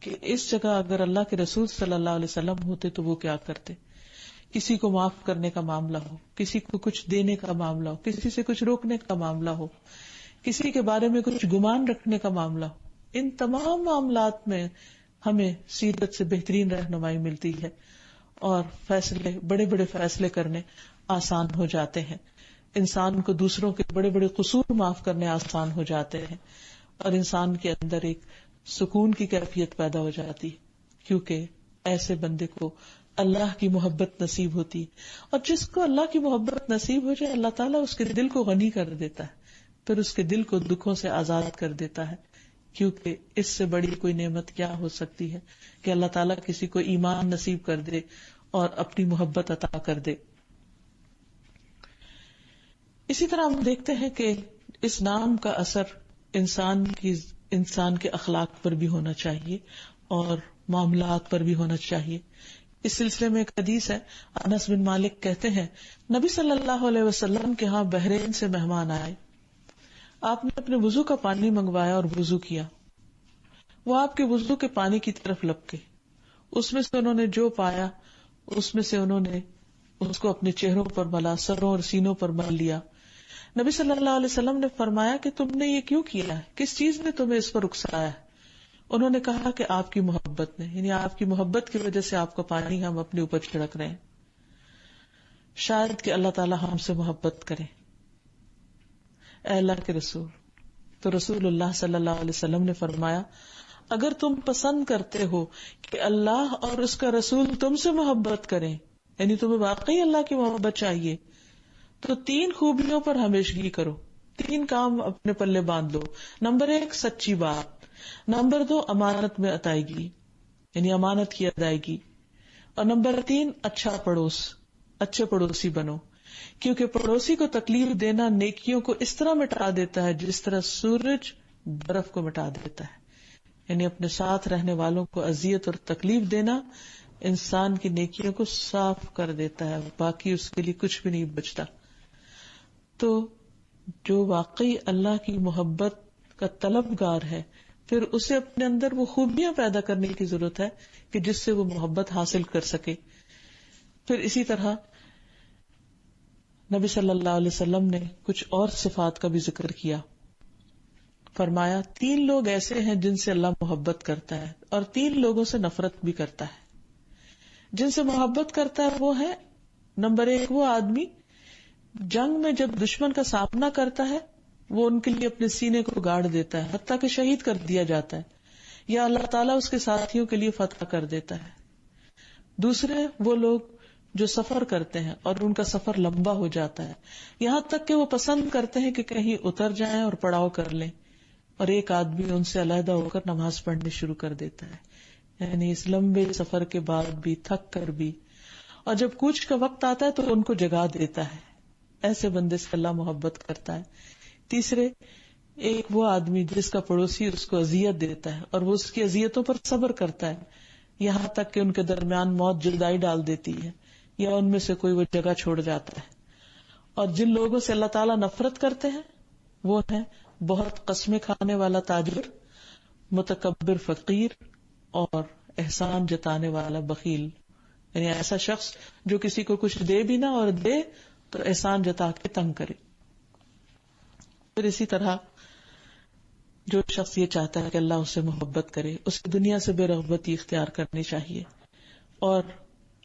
کہ اس جگہ اگر اللہ کے رسول صلی اللہ علیہ وسلم ہوتے تو وہ کیا کرتے. کسی کو معاف کرنے کا معاملہ ہو، کسی کو کچھ دینے کا معاملہ ہو، کسی سے کچھ روکنے کا معاملہ ہو، کسی کے بارے میں کچھ گمان رکھنے کا معاملہ ہو، ان تمام معاملات میں ہمیں سیرت سے بہترین رہنمائی ملتی ہے اور فیصلے، بڑے بڑے فیصلے کرنے آسان ہو جاتے ہیں. انسان کو دوسروں کے بڑے بڑے قصور معاف کرنے آسان ہو جاتے ہیں اور انسان کے اندر ایک سکون کی کیفیت پیدا ہو جاتی ہے، کیونکہ ایسے بندے کو اللہ کی محبت نصیب ہوتی ہے. اور جس کو اللہ کی محبت نصیب ہو جائے، اللہ تعالیٰ اس کے دل کو غنی کر دیتا ہے، پھر اس کے دل کو دکھوں سے آزاد کر دیتا ہے. کیونکہ اس سے بڑی کوئی نعمت کیا ہو سکتی ہے کہ اللہ تعالیٰ کسی کو ایمان نصیب کر دے اور اپنی محبت عطا کر دے. اسی طرح ہم دیکھتے ہیں کہ اس نام کا اثر انسان کے اخلاق پر بھی ہونا چاہیے اور معاملات پر بھی ہونا چاہیے. اس سلسلے میں ایک حدیث ہے، انس بن مالک کہتے ہیں نبی صلی اللہ علیہ وسلم کے ہاں بحرین سے مہمان آئے. آپ نے اپنے وضو کا پانی منگوایا اور وضو کیا. وہ آپ کے وضو کے پانی کی طرف لپکے، اس میں سے انہوں نے جو پایا اس میں سے انہوں نے اس کو اپنے چہروں پر ملا، سروں اور سینوں پر مل لیا. نبی صلی اللہ علیہ وسلم نے فرمایا کہ تم نے یہ کیوں کیا ہے؟ کس چیز نے تمہیں اس پر اکسایا ہے؟ انہوں نے کہا کہ آپ کی محبت نے، یعنی آپ کی محبت کی وجہ سے آپ کا پانی ہم اپنے اوپر چھڑک رہے ہیں. شاید کہ اللہ تعالیٰ ہم سے محبت کرے. اے اللہ کے رسول، تو رسول اللہ صلی اللہ علیہ وسلم نے فرمایا اگر تم پسند کرتے ہو کہ اللہ اور اس کا رسول تم سے محبت کریں، یعنی تمہیں واقعی اللہ کی محبت چاہیے، تو 3 خوبیوں پر ہمیشگی کرو. 3 کام اپنے پلے باندھ لو. نمبر 1 سچی بات، نمبر 2 امانت میں ادائیگی یعنی امانت کی ادائیگی، اور نمبر 3 اچھا پڑوس، اچھے پڑوسی بنو. کیونکہ پڑوسی کو تکلیف دینا نیکیوں کو اس طرح مٹا دیتا ہے جس طرح سورج برف کو مٹا دیتا ہے. یعنی اپنے ساتھ رہنے والوں کو اذیت اور تکلیف دینا انسان کی نیکیوں کو صاف کر دیتا ہے، باقی اس کے لیے کچھ بھی نہیں بچتا. تو جو واقعی اللہ کی محبت کا طلبگار ہے، پھر اسے اپنے اندر وہ خوبیاں پیدا کرنے کی ضرورت ہے کہ جس سے وہ محبت حاصل کر سکے. پھر اسی طرح نبی صلی اللہ علیہ وسلم نے کچھ اور صفات کا بھی ذکر کیا. فرمایا 3 لوگ ایسے ہیں جن سے اللہ محبت کرتا ہے اور 3 لوگوں سے نفرت بھی کرتا ہے. جن سے محبت کرتا ہے وہ ہے نمبر 1 وہ آدمی جنگ میں جب دشمن کا سامنا کرتا ہے وہ ان کے لیے اپنے سینے کو گاڑ دیتا ہے حتیٰ کہ شہید کر دیا جاتا ہے، یا اللہ تعالیٰ اس کے ساتھیوں کے لیے فتح کر دیتا ہے. دوسرے وہ لوگ جو سفر کرتے ہیں اور ان کا سفر لمبا ہو جاتا ہے، یہاں تک کہ وہ پسند کرتے ہیں کہ کہیں اتر جائیں اور پڑاؤ کر لیں، اور ایک آدمی ان سے علیحدہ ہو کر نماز پڑھنی شروع کر دیتا ہے. یعنی اس لمبے سفر کے بعد بھی تھک کر بھی، اور جب کوچ کا وقت آتا ہے تو ان کو جگا دیتا ہے. ایسے بندے سے اللہ محبت کرتا ہے. تیسرے ایک وہ آدمی جس کا پڑوسی اس کو اذیت دیتا ہے اور وہ اس کی اذیتوں پر صبر کرتا ہے یہاں تک کہ ان کے درمیان موت جدائی ڈال دیتی ہے یا ان میں سے کوئی وہ جگہ چھوڑ جاتا ہے. اور جن لوگوں سے اللہ تعالیٰ نفرت کرتے ہیں وہ ہیں بہت قسمیں کھانے والا تاجر، متکبر فقیر اور احسان جتانے والا بخیل. یعنی ایسا شخص جو کسی کو کچھ دے بھی نہ اور دے تو احسان جتا کے تنگ کرے. پھر اسی طرح جو شخص یہ چاہتا ہے کہ اللہ اس سے محبت کرے، اسے دنیا سے بے رغبتی اختیار کرنی چاہیے، اور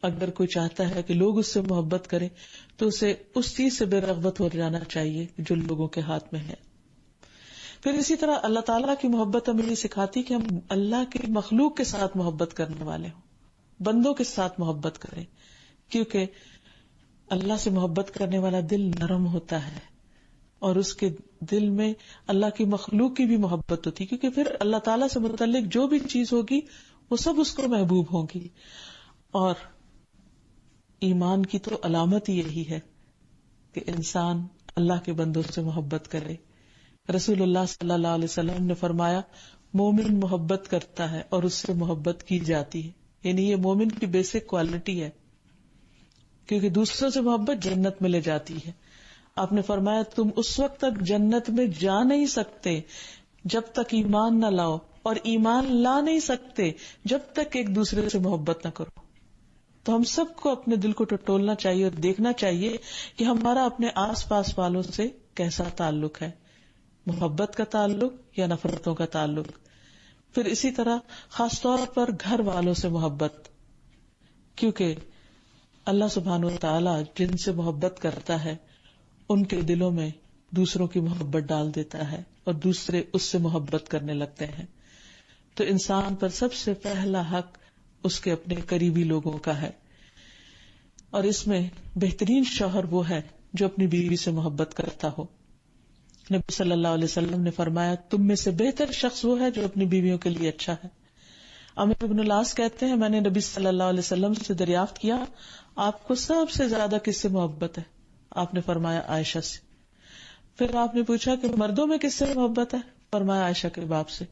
اگر کوئی چاہتا ہے کہ لوگ اس سے محبت کریں تو اسے اس چیز سے بے رغبت ہو جانا چاہیے جو لوگوں کے ہاتھ میں ہے. پھر اسی طرح اللہ تعالیٰ کی محبت ہمیں یہ سکھاتی کہ ہم اللہ کی مخلوق کے ساتھ محبت کرنے والے ہوں، بندوں کے ساتھ محبت کریں، کیونکہ اللہ سے محبت کرنے والا دل نرم ہوتا ہے اور اس کے دل میں اللہ کی مخلوق کی بھی محبت ہوتی، کیونکہ پھر اللہ تعالیٰ سے متعلق جو بھی چیز ہوگی وہ سب اس کو محبوب ہوں گی. اور ایمان کی تو علامت ہی یہی ہے کہ انسان اللہ کے بندوں سے محبت کرے. رسول اللہ صلی اللہ علیہ وسلم نے فرمایا مومن محبت کرتا ہے اور اس سے محبت کی جاتی ہے. یعنی یہ مومن کی بیسک کوالٹی ہے، کیونکہ دوسروں سے محبت جنت میں لے جاتی ہے. آپ نے فرمایا تم اس وقت تک جنت میں جا نہیں سکتے جب تک ایمان نہ لاؤ اور ایمان لا نہیں سکتے جب تک ایک دوسرے سے محبت نہ کرو. تو ہم سب کو اپنے دل کو ٹٹولنا چاہیے اور دیکھنا چاہیے کہ ہمارا اپنے آس پاس والوں سے کیسا تعلق ہے، محبت کا تعلق یا نفرتوں کا تعلق. پھر اسی طرح خاص طور پر گھر والوں سے محبت، کیونکہ اللہ سبحانہ و تعالی جن سے محبت کرتا ہے ان کے دلوں میں دوسروں کی محبت ڈال دیتا ہے اور دوسرے اس سے محبت کرنے لگتے ہیں. تو انسان پر سب سے پہلا حق اس کے اپنے قریبی لوگوں کا ہے، اور اس میں بہترین شوہر وہ ہے جو اپنی بیوی سے محبت کرتا ہو. نبی صلی اللہ علیہ وسلم نے فرمایا تم میں سے بہتر شخص وہ ہے جو اپنی بیویوں کے لیے اچھا ہے. عمرو بن العاص کہتے ہیں میں نے نبی صلی اللہ علیہ وسلم سے دریافت کیا آپ کو سب سے زیادہ کس سے محبت ہے؟ آپ نے فرمایا عائشہ سے. پھر آپ نے پوچھا کہ مردوں میں کس سے محبت ہے؟ فرمایا عائشہ کے باپ سے.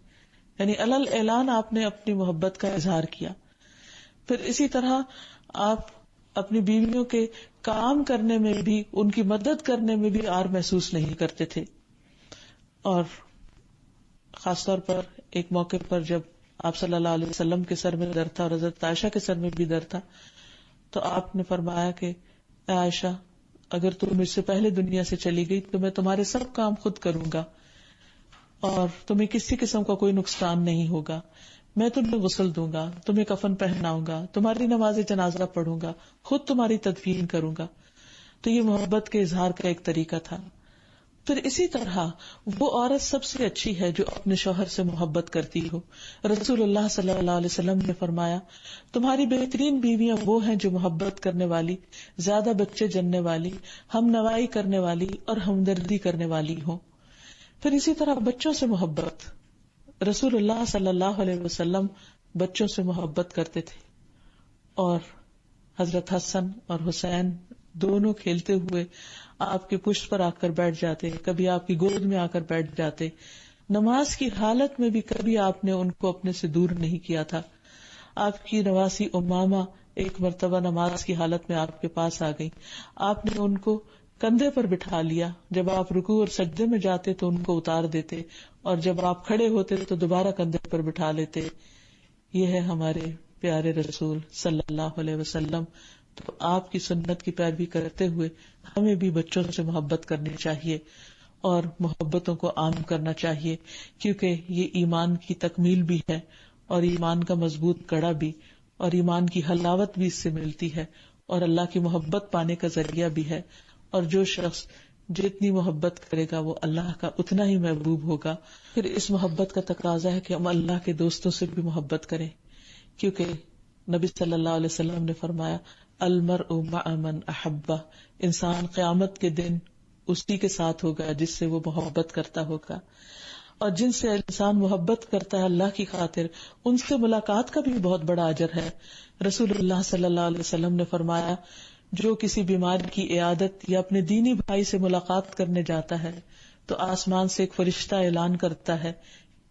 یعنی علل اعلان آپ نے اپنی محبت کا اظہار کیا. پھر اسی طرح آپ اپنی بیویوں کے کام کرنے میں بھی، ان کی مدد کرنے میں بھی عار محسوس نہیں کرتے تھے. اور خاص طور پر ایک موقع پر جب آپ صلی اللہ علیہ وسلم کے سر میں درد تھا اور حضرت عائشہ کے سر میں بھی درد تھا، تو آپ نے فرمایا کہ اے عائشہ اگر تم مجھ سے پہلے دنیا سے چلی گئی تو میں تمہارے سب کام خود کروں گا اور تمہیں کسی قسم کا کوئی نقصان نہیں ہوگا. میں تمہیں غسل دوں گا، تمہیں کفن پہناؤں گا، تمہاری نماز جنازہ پڑھوں گا، خود تمہاری تدفین کروں گا. تو یہ محبت کے اظہار کا ایک طریقہ تھا. پھر اسی طرح وہ عورت سب سے اچھی ہے جو اپنے شوہر سے محبت کرتی ہو. رسول اللہ صلی اللہ علیہ وسلم نے فرمایا تمہاری بہترین بیویاں وہ ہیں جو محبت کرنے والی، زیادہ بچے جننے والی، ہم نوائی کرنے والی اور ہمدردی کرنے والی ہوں. پھر اسی طرح بچوں سے محبت، رسول اللہ صلی اللہ علیہ وسلم بچوں سے محبت کرتے تھے، اور حضرت حسن اور حسین دونوں کھیلتے ہوئے آپ کی پشت پر آ کر بیٹھ جاتے، کبھی آپ کی گود میں آ کر بیٹھ جاتے. نماز کی حالت میں بھی کبھی آپ نے ان کو اپنے سے دور نہیں کیا تھا. آپ کی نواسی امامہ ایک مرتبہ نماز کی حالت میں آپ کے پاس آ گئی، آپ نے ان کو کندھے پر بٹھا لیا. جب آپ رکوع اور سجدے میں جاتے تو ان کو اتار دیتے، اور جب آپ کھڑے ہوتے تو دوبارہ کندھے پر بٹھا لیتے. یہ ہے ہمارے پیارے رسول صلی اللہ علیہ وسلم. تو آپ کی سنت کی پیروی کرتے ہوئے ہمیں بھی بچوں سے محبت کرنی چاہیے اور محبتوں کو عام کرنا چاہیے، کیونکہ یہ ایمان کی تکمیل بھی ہے اور ایمان کا مضبوط کڑا بھی، اور ایمان کی حلاوت بھی اس سے ملتی ہے اور اللہ کی محبت پانے کا ذریعہ بھی ہے. اور جو شخص جتنی محبت کرے گا وہ اللہ کا اتنا ہی محبوب ہوگا. پھر اس محبت کا تقاضا ہے کہ ہم اللہ کے دوستوں سے بھی محبت کریں، کیونکہ نبی صلی اللہ علیہ وسلم نے فرمایا المرء مع من احبہ، انسان قیامت کے دن اسی کے ساتھ ہوگا جس سے وہ محبت کرتا ہوگا. اور جن سے انسان محبت کرتا ہے اللہ کی خاطر، ان سے ملاقات کا بھی بہت بڑا اجر ہے. رسول اللہ صلی اللہ علیہ وسلم نے فرمایا جو کسی بیمار کی عیادت یا اپنے دینی بھائی سے ملاقات کرنے جاتا ہے تو آسمان سے ایک فرشتہ اعلان کرتا ہے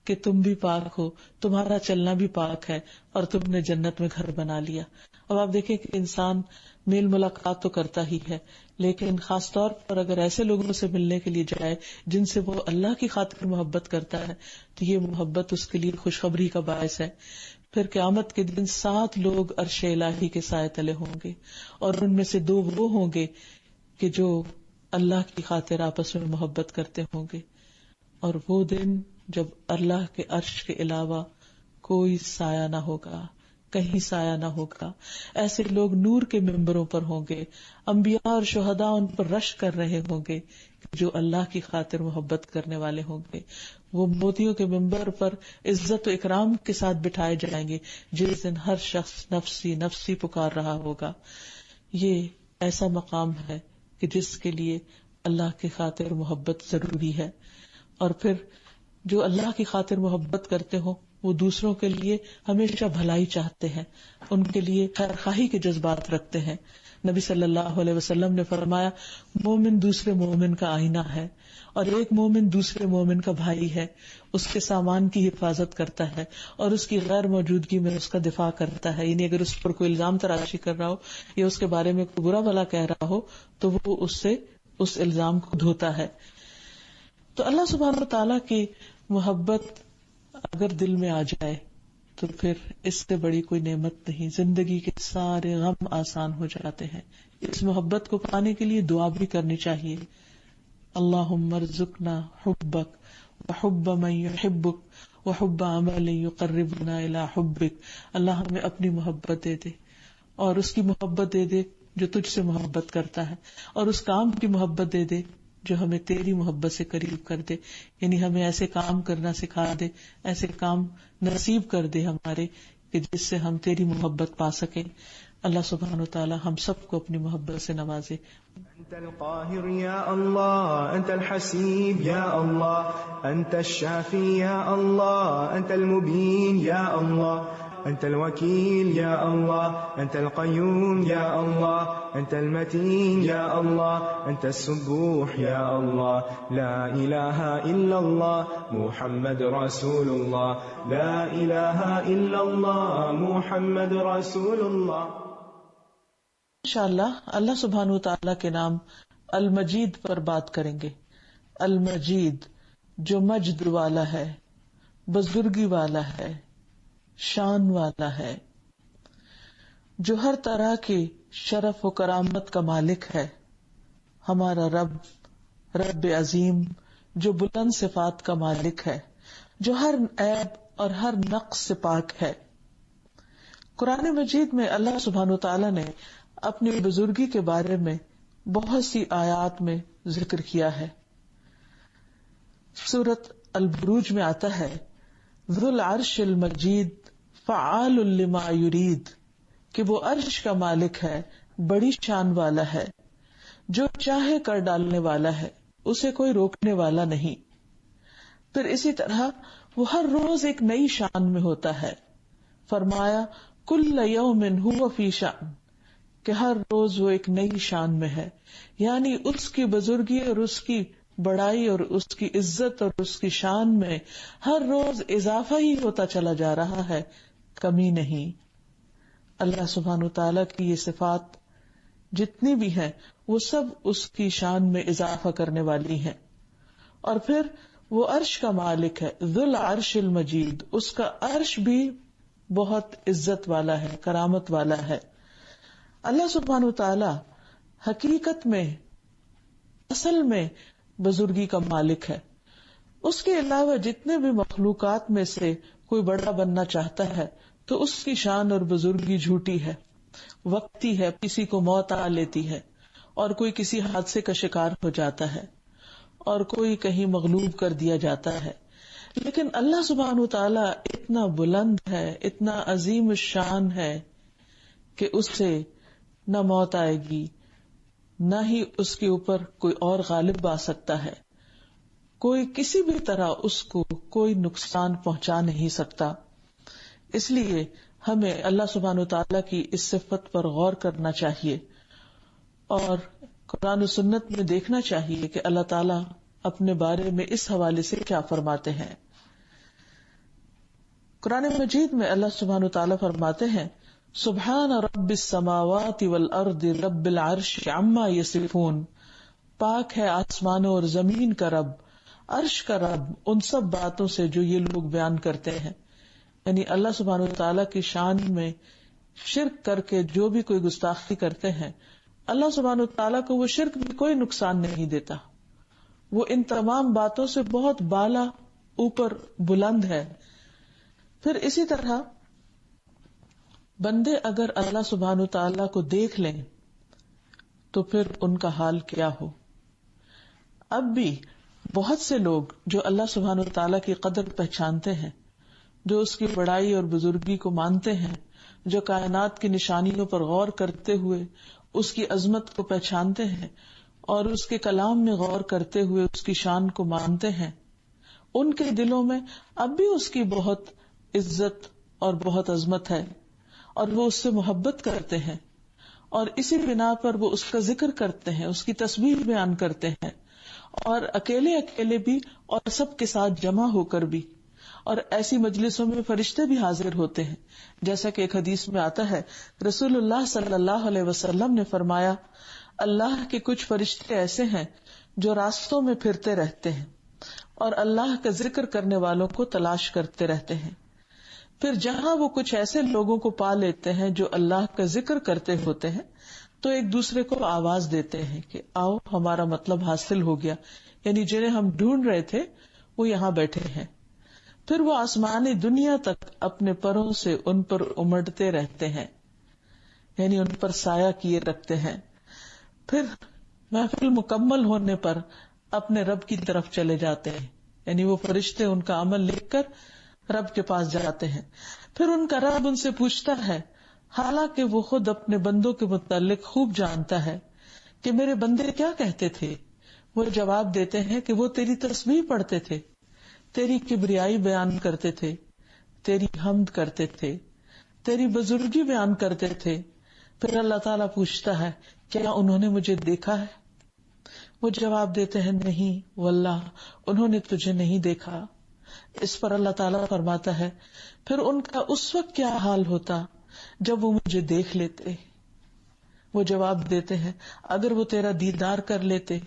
کہ تم بھی پاک ہو، تمہارا چلنا بھی پاک ہے اور تم نے جنت میں گھر بنا لیا. اب آپ دیکھیں کہ انسان میل ملاقات تو کرتا ہی ہے، لیکن خاص طور پر اگر ایسے لوگوں سے ملنے کے لیے جائے جن سے وہ اللہ کی خاطر محبت کرتا ہے تو یہ محبت اس کے لیے خوشخبری کا باعث ہے. پھر قیامت کے دن 7 لوگ عرش الہی کے سائے تلے ہوں گے، اور ان میں سے 2 وہ ہوں گے کہ جو اللہ کی خاطر آپس میں محبت کرتے ہوں گے. اور وہ دن جب اللہ کے عرش کے علاوہ کوئی سایہ نہ ہوگا، کہیں سایہ نہ ہوگا. ایسے لوگ نور کے ممبروں پر ہوں گے، انبیاء اور شہداء ان پر رشک کر رہے ہوں گے جو اللہ کی خاطر محبت کرنے والے ہوں گے. وہ موتیوں کے ممبر پر عزت و اکرام کے ساتھ بٹھائے جائیں گے جس دن ہر شخص نفسی نفسی پکار رہا ہوگا. یہ ایسا مقام ہے کہ جس کے لیے اللہ کی خاطر محبت ضروری ہے. اور پھر جو اللہ کی خاطر محبت کرتے ہوں وہ دوسروں کے لیے ہمیشہ بھلائی چاہتے ہیں، ان کے لیے خیر خواہی کے جذبات رکھتے ہیں. نبی صلی اللہ علیہ وسلم نے فرمایا مومن دوسرے مومن کا آئینہ ہے، اور ایک مومن دوسرے مومن کا بھائی ہے. اس کے سامان کی حفاظت کرتا ہے اور اس کی غیر موجودگی میں اس کا دفاع کرتا ہے. یعنی اگر اس پر کوئی الزام تراشی کر رہا ہو یا اس کے بارے میں کوئی برا بھلا کہہ رہا ہو تو وہ اس سے اس الزام کو دھوتا ہے. تو اللہ سبحانہ و تعالیٰ کی محبت اگر دل میں آ جائے تو پھر اس سے بڑی کوئی نعمت نہیں. زندگی کے سارے غم آسان ہو جاتے ہیں. اس محبت کو پانے کے لیے دعا بھی کرنی چاہیے. اللہم ارزقنا حبک وحب من یحبک وحب عمل یقربنا الی حبک. اللہ ہمیں اپنی محبت دے دے اور اس کی محبت دے دے جو تجھ سے محبت کرتا ہے، اور اس کام کی محبت دے دے جو ہمیں تیری محبت سے قریب کر دے. یعنی ہمیں ایسے کام کرنا سکھا دے، ایسے کام نصیب کر دے ہمارے کہ جس سے ہم تیری محبت پا سکیں. اللہ سبحانہ وتعالی ہم سب کو اپنی محبت سے نوازے. أنت القاهر يا الله، أنت الحسيب يا الله، أنت الشافي يا الله، أنت المبين يا الله، أنت الوكيل يا الله، أنت القيوم يا الله، أنت المتين يا الله، أنت السبوح يا الله. لا إله إلا الله محمد رسول الله، لا إله إلا الله محمد رسول الله. انشاءاللہ اللہ سبحانہ وتعالی کے نام المجید پر بات کریں گے. المجید جو مجد والا ہے، بزرگی والا ہے، شان والا ہے، جو ہر طرح کی شرف و کرامت کا مالک ہے. ہمارا رب عظیم جو بلند صفات کا مالک ہے، جو ہر عیب اور ہر نقص سے پاک ہے. قرآن مجید میں اللہ سبحانہ وتعالی نے اپنی بزرگی کے بارے میں بہت سی آیات میں ذکر کیا ہے. سورۃ البروج میں آتا ہے ذو العرش المجید فعال لما یرید، کہ وہ عرش کا مالک ہے، بڑی شان والا ہے، جو چاہے کر ڈالنے والا ہے، اسے کوئی روکنے والا نہیں. پھر اسی طرح وہ ہر روز ایک نئی شان میں ہوتا ہے. فرمایا کل یوم هو فی شأن، کہ ہر روز وہ ایک نئی شان میں ہے. یعنی اس کی بزرگی اور اس کی بڑائی اور اس کی عزت اور اس کی شان میں ہر روز اضافہ ہی ہوتا چلا جا رہا ہے، کمی نہیں. اللہ سبحانہ وتعالیٰ کی یہ صفات جتنی بھی ہیں وہ سب اس کی شان میں اضافہ کرنے والی ہیں. اور پھر وہ عرش کا مالک ہے، ذو العرش المجید، اس کا عرش بھی بہت عزت والا ہے، کرامت والا ہے. اللہ سبحانہ وتعالی حقیقت میں اصل میں بزرگی کا مالک ہے. اس کے علاوہ جتنے بھی مخلوقات میں سے کوئی بڑا بننا چاہتا ہے تو اس کی شان اور بزرگی جھوٹی ہے، وقتی ہے. کسی کو موت آ لیتی ہے اور کوئی کسی حادثے کا شکار ہو جاتا ہے اور کوئی کہیں مغلوب کر دیا جاتا ہے. لیکن اللہ سبحانہ وتعالی اتنا بلند ہے، اتنا عظیم الشان ہے کہ اس سے نہ موت آئے گی، نہ ہی اس کے اوپر کوئی اور غالب آ سکتا ہے. کوئی کسی بھی طرح اس کو کوئی نقصان پہنچا نہیں سکتا. اس لیے ہمیں اللہ سبحانہ وتعالی کی اس صفت پر غور کرنا چاہیے اور قرآن و سنت میں دیکھنا چاہیے کہ اللہ تعالیٰ اپنے بارے میں اس حوالے سے کیا فرماتے ہیں. قرآن مجید میں اللہ سبحانہ وتعالی فرماتے ہیں سبحان رب السماوات والارض رب العرش عما یصفون، پاک ہے آسمانوں اور زمین کا رب، عرش کا رب ان سب باتوں سے جو یہ لوگ بیان کرتے ہیں. یعنی اللہ سبحانہ وتعالی کی شان میں شرک کر کے جو بھی کوئی گستاخی کرتے ہیں، اللہ سبحانہ وتعالی کو وہ شرک بھی کوئی نقصان نہیں دیتا. وہ ان تمام باتوں سے بہت بالا اوپر بلند ہے. پھر اسی طرح بندے اگر اللہ سبحانہ وتعالی کو دیکھ لیں تو پھر ان کا حال کیا ہو. اب بھی بہت سے لوگ جو اللہ سبحانہ وتعالی کی قدر پہچانتے ہیں، جو اس کی بڑائی اور بزرگی کو مانتے ہیں، جو کائنات کی نشانیوں پر غور کرتے ہوئے اس کی عظمت کو پہچانتے ہیں اور اس کے کلام میں غور کرتے ہوئے اس کی شان کو مانتے ہیں، ان کے دلوں میں اب بھی اس کی بہت عزت اور بہت عظمت ہے اور وہ اس سے محبت کرتے ہیں، اور اسی بنا پر وہ اس کا ذکر کرتے ہیں، اس کی تسبیح بیان کرتے ہیں، اور اکیلے اکیلے بھی اور سب کے ساتھ جمع ہو کر بھی. اور ایسی مجلسوں میں فرشتے بھی حاضر ہوتے ہیں، جیسا کہ ایک حدیث میں آتا ہے رسول اللہ صلی اللہ علیہ وسلم نے فرمایا اللہ کے کچھ فرشتے ایسے ہیں جو راستوں میں پھرتے رہتے ہیں، اور اللہ کا ذکر کرنے والوں کو تلاش کرتے رہتے ہیں. پھر جہاں وہ کچھ ایسے لوگوں کو پا لیتے ہیں جو اللہ کا ذکر کرتے ہوتے ہیں تو ایک دوسرے کو آواز دیتے ہیں کہ آؤ ہمارا مطلب حاصل ہو گیا، یعنی جنہیں ہم ڈھونڈ رہے تھے وہ یہاں بیٹھے ہیں. پھر وہ آسمانی دنیا تک اپنے پروں سے ان پر امڑتے رہتے ہیں، یعنی ان پر سایہ کیے رکھتے ہیں. پھر محفل مکمل ہونے پر اپنے رب کی طرف چلے جاتے ہیں، یعنی وہ فرشتے ان کا عمل لکھ کر رب کے پاس جاتے ہیں. پھر ان کا رب ان سے پوچھتا ہے، حالانکہ وہ خود اپنے بندوں کے متعلق خوب جانتا ہے کہ میرے بندے کیا کہتے تھے. وہ جواب دیتے ہیں کہ وہ تیری تسبیح پڑھتے تھے، تیری کبریائی بیان کرتے تھے، تیری حمد کرتے تھے، تیری بزرگی بیان کرتے تھے. پھر اللہ تعالیٰ پوچھتا ہے، کیا انہوں نے مجھے دیکھا ہے؟ وہ جواب دیتے ہیں، نہیں واللہ انہوں نے تجھے نہیں دیکھا. اس پر اللہ تعالیٰ فرماتا ہے، پھر ان کا اس وقت کیا حال ہوتا جب وہ مجھے دیکھ لیتے. وہ جواب دیتے ہیں، اگر وہ تیرا دیدار کر لیتے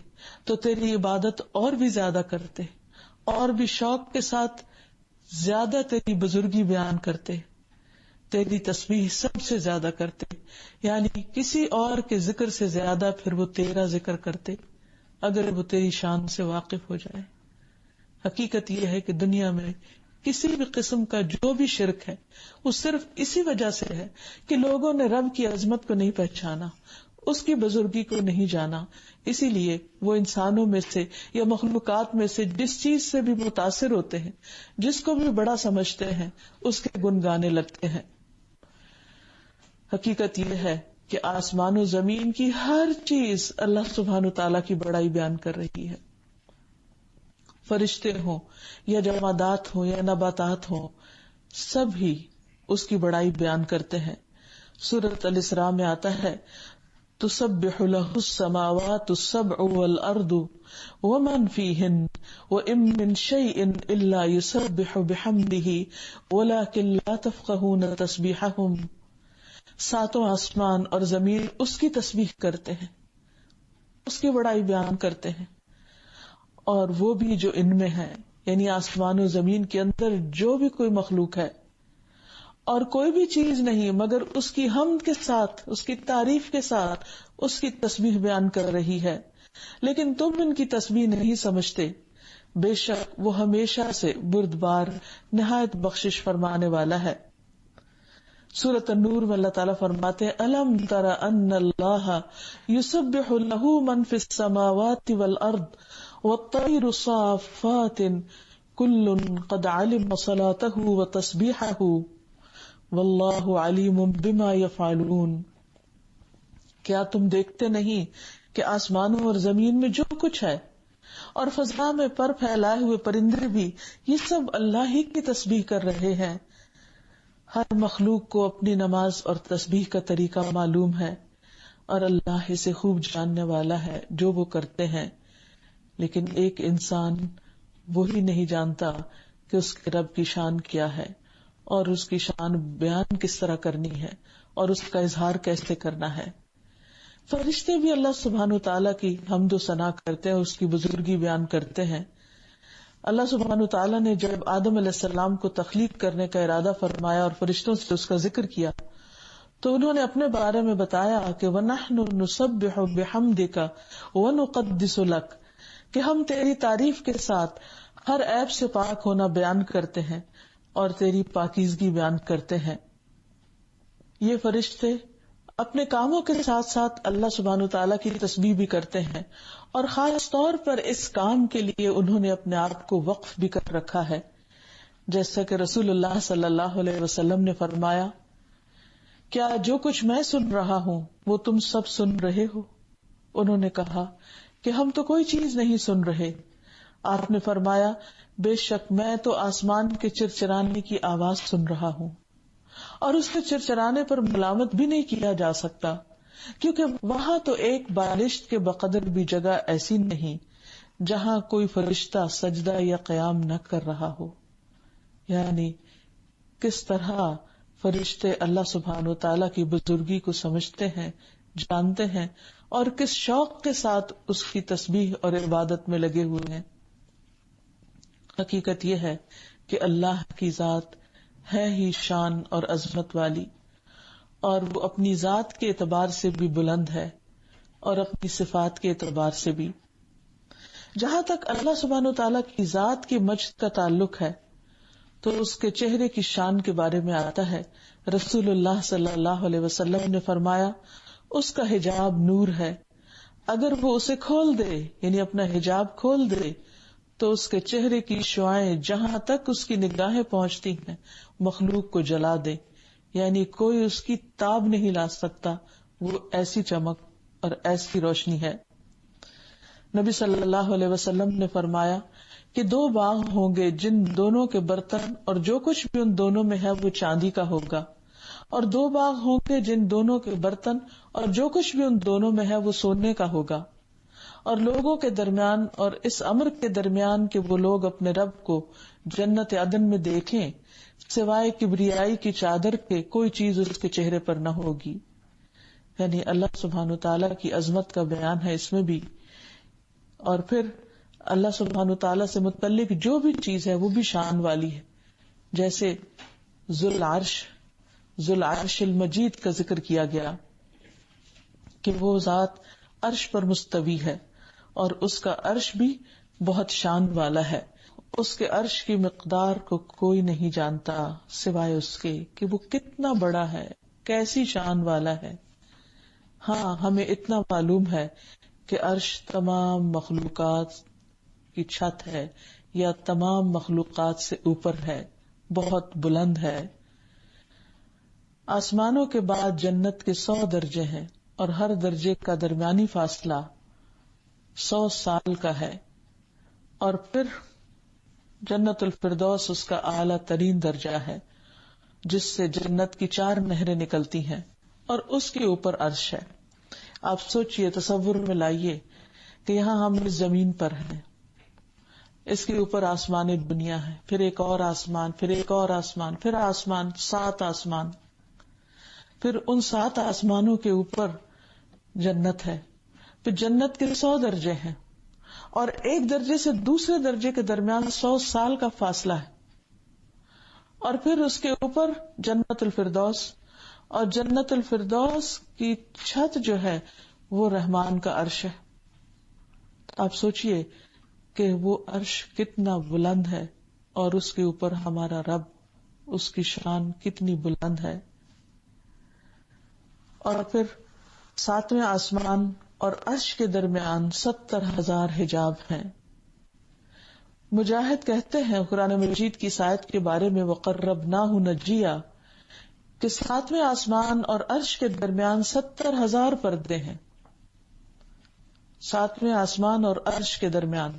تو تیری عبادت اور بھی زیادہ کرتے، اور بھی شوق کے ساتھ زیادہ تیری بزرگی بیان کرتے، تیری تسبیح سب سے زیادہ کرتے، یعنی کسی اور کے ذکر سے زیادہ پھر وہ تیرا ذکر کرتے اگر وہ تیری شان سے واقف ہو جائے. حقیقت یہ ہے کہ دنیا میں کسی بھی قسم کا جو بھی شرک ہے وہ صرف اسی وجہ سے ہے کہ لوگوں نے رب کی عظمت کو نہیں پہچانا، اس کی بزرگی کو نہیں جانا. اسی لیے وہ انسانوں میں سے یا مخلوقات میں سے جس چیز سے بھی متاثر ہوتے ہیں، جس کو بھی بڑا سمجھتے ہیں، اس کے گن گانے لگتے ہیں. حقیقت یہ ہے کہ آسمان و زمین کی ہر چیز اللہ سبحانہ تعالیٰ کی بڑائی بیان کر رہی ہے. فرشتے ہوں یا جمادات ہوں یا نباتات ہوں، سب ہی اس کی بڑائی بیان کرتے ہیں. سورۃ الاسراء میں آتا ہے، تسبح له السماوات السبع والارض ومن فيهن وان من شيء الا يسبح بحمده ولكن لا تفقهون تسبيحهم. ساتوں آسمان اور زمین اس کی تسبیح کرتے ہیں، اس کی بڑائی بیان کرتے ہیں، اور وہ بھی جو ان میں ہے، یعنی آسمان و زمین کے اندر جو بھی کوئی مخلوق ہے، اور کوئی بھی چیز نہیں مگر اس کی حمد کے ساتھ، اس کی تعریف کے ساتھ اس کی تسبیح بیان کر رہی ہے. لیکن تم ان کی تسبیح نہیں سمجھتے. بے شک وہ ہمیشہ سے بردبار نہایت بخشش فرمانے والا ہے. سورۃ النور میں اللہ تعالیٰ فرماتے ہیں، الم تر ان اللہ یسبح له من فی السماوات والارض والطیر صافات کل قد علم صلاته وتسبیحه واللہ علیم بما یفعلون. کیا تم دیکھتے نہیں کہ آسمانوں اور زمین میں جو کچھ ہے اور فضا میں پر پھیلائے ہوئے پرندے بھی، یہ سب اللہ ہی کی تسبیح کر رہے ہیں. ہر مخلوق کو اپنی نماز اور تسبیح کا طریقہ معلوم ہے، اور اللہ اسے خوب جاننے والا ہے جو وہ کرتے ہیں. لیکن ایک انسان وہی نہیں جانتا کہ اس کے رب کی شان کیا ہے، اور اس کی شان بیان کس طرح کرنی ہے، اور اس کا اظہار کیسے کرنا ہے. فرشتے بھی اللہ سبحانہ و تعالیٰ کی حمد و ثنا کرتے ہیں، اس کی بزرگی بیان کرتے ہیں. اللہ سبحانہ و تعالیٰ نے جب آدم علیہ السلام کو تخلیق کرنے کا ارادہ فرمایا اور فرشتوں سے اس کا ذکر کیا تو انہوں نے اپنے بارے میں بتایا کہ وَنَحْنُ نُسَبِّحُ بِحَمْدِكَ وَنُقَدِّسُ لَكَ، کہ ہم تیری تعریف کے ساتھ ہر عیب سے پاک ہونا بیان کرتے ہیں اور تیری پاکیزگی بیان کرتے ہیں. یہ فرشتے اپنے کاموں کے ساتھ ساتھ اللہ سبحانہ و تعالیٰ کی تسبیح بھی کرتے ہیں، اور خاص طور پر اس کام کے لیے انہوں نے اپنے آپ کو وقف بھی کر رکھا ہے. جیسا کہ رسول اللہ صلی اللہ علیہ وسلم نے فرمایا، کیا جو کچھ میں سن رہا ہوں وہ تم سب سن رہے ہو؟ انہوں نے کہا کہ ہم تو کوئی چیز نہیں سن رہے. آپ نے فرمایا، بے شک میں تو آسمان کے چرچرانے کی آواز سن رہا ہوں، اور اس کے چرچرانے پر ملامت بھی نہیں کیا جا سکتا، کیونکہ وہاں تو ایک بالشت کے بقدر بھی جگہ ایسی نہیں جہاں کوئی فرشتہ سجدہ یا قیام نہ کر رہا ہو. یعنی کس طرح فرشتے اللہ سبحانہ و تعالیٰ کی بزرگی کو سمجھتے ہیں، جانتے ہیں، اور کس شوق کے ساتھ اس کی تسبیح اور عبادت میں لگے ہوئے ہیں. حقیقت یہ ہے کہ اللہ کی ذات ہے ہی شان اور عظمت والی، اور وہ اپنی ذات کے اعتبار سے بھی بلند ہے اور اپنی صفات کے اعتبار سے بھی۔ جہاں تک اللہ سبحانہ وتعالیٰ کی ذات کی مجد کا تعلق ہے تو اس کے چہرے کی شان کے بارے میں آتا ہے، رسول اللہ صلی اللہ علیہ وسلم نے فرمایا اس کا حجاب نور ہے، اگر وہ اسے کھول دے یعنی اپنا حجاب کھول دے تو اس کے چہرے کی شعاعیں جہاں تک اس کی نگاہیں پہنچتی ہیں مخلوق کو جلا دے، یعنی کوئی اس کی تاب نہیں لا سکتا، وہ ایسی چمک اور ایسی روشنی ہے۔ نبی صلی اللہ علیہ وسلم نے فرمایا کہ 2 باغ ہوں گے جن دونوں کے برتن اور جو کچھ بھی ان دونوں میں ہے وہ چاندی کا ہوگا، اور 2 باغ ہوں گے جن دونوں کے برتن اور جو کچھ بھی ان دونوں میں ہے وہ سونے کا ہوگا، اور لوگوں کے درمیان اور اس امر کے درمیان کہ وہ لوگ اپنے رب کو جنت عدن میں دیکھیں سوائے کبریائی کی چادر کے کوئی چیز اس کے چہرے پر نہ ہوگی۔ یعنی اللہ سبحانہ وتعالیٰ کی عظمت کا بیان ہے اس میں بھی، اور پھر اللہ سبحانہ وتعالیٰ سے متعلق جو بھی چیز ہے وہ بھی شان والی ہے، جیسے ذو العرش المجید کا ذکر کیا گیا کہ وہ ذات عرش پر مستوی ہے اور اس کا عرش بھی بہت شان والا ہے، اس کے عرش کی مقدار کو کوئی نہیں جانتا سوائے اس کے کہ وہ کتنا بڑا ہے، کیسی شان والا ہے۔ ہاں ہمیں اتنا معلوم ہے کہ عرش تمام مخلوقات کی چھت ہے یا تمام مخلوقات سے اوپر ہے، بہت بلند ہے۔ آسمانوں کے بعد جنت کے 100 درجے ہیں اور ہر درجے کا درمیانی فاصلہ 100 سال کا ہے، اور پھر جنت الفردوس اس کا اعلیٰ ترین درجہ ہے جس سے جنت کی 4 نہریں نکلتی ہیں، اور اس کے اوپر عرش ہے۔ آپ سوچئے، تصور میں لائیے کہ یہاں ہم اس زمین پر ہیں، اس کے اوپر آسمان دنیا ہے، پھر ایک اور آسمان، پھر ایک اور آسمان، پھر آسمان، 7 آسمان، پھر ان 7 آسمانوں کے اوپر جنت ہے، پھر جنت کے 100 درجے ہیں، اور ایک درجے سے دوسرے درجے کے درمیان 100 سال کا فاصلہ ہے، اور پھر اس کے اوپر جنت الفردوس، اور جنت الفردوس کی چھت جو ہے وہ رحمان کا عرش ہے۔ آپ سوچئے کہ وہ عرش کتنا بلند ہے اور اس کے اوپر ہمارا رب، اس کی شان کتنی بلند ہے۔ اور پھر 7ویں آسمان اور عرش کے درمیان 70,000 حجاب ہیں۔ مجاہد کہتے ہیں قرآن مجید کی آیت کے بارے میں وَقَرَّبْنَاهُ نَجِيًّا کہ 7ویں آسمان اور عرش کے درمیان 70,000 پردے ہیں، 7ویں آسمان اور عرش کے درمیان،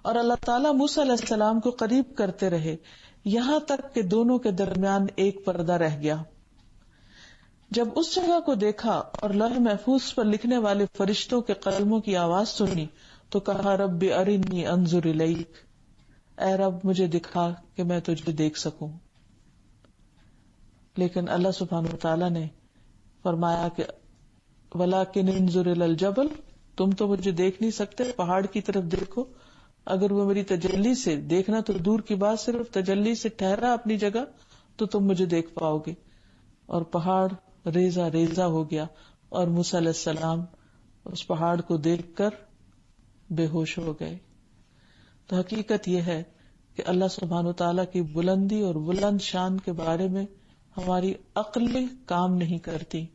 اور اللہ تعالیٰ موسیٰ علیہ السلام کو قریب کرتے رہے یہاں تک کہ دونوں کے درمیان ایک پردہ رہ گیا۔ جب اس جگہ کو دیکھا اور لوح محفوظ پر لکھنے والے فرشتوں کے قلموں کی آواز سنی تو کہا رب ارنی انظر الیک، اے رب مجھے دکھا کہ میں تجھے دیکھ سکوں۔ لیکن اللہ سبحانہ وتعالیٰ نے فرمایا کہ وَلَٰكِنْ انظُرْ إِلَى الْجَبَلِ، تم تو مجھے دیکھ نہیں سکتے، پہاڑ کی طرف دیکھو، اگر وہ میری تجلی سے دیکھنا تو دور کی بات، صرف تجلی سے ٹھہرا اپنی جگہ تو تم مجھے دیکھ پاؤ گے۔ اور پہاڑ ریزہ ریزہ ہو گیا اور موسیٰ علیہ السلام اس پہاڑ کو دیکھ کر بے ہوش ہو گئے۔ تو حقیقت یہ ہے کہ اللہ سبحانہ وتعالیٰ کی بلندی اور بلند شان کے بارے میں ہماری عقل کام نہیں کرتی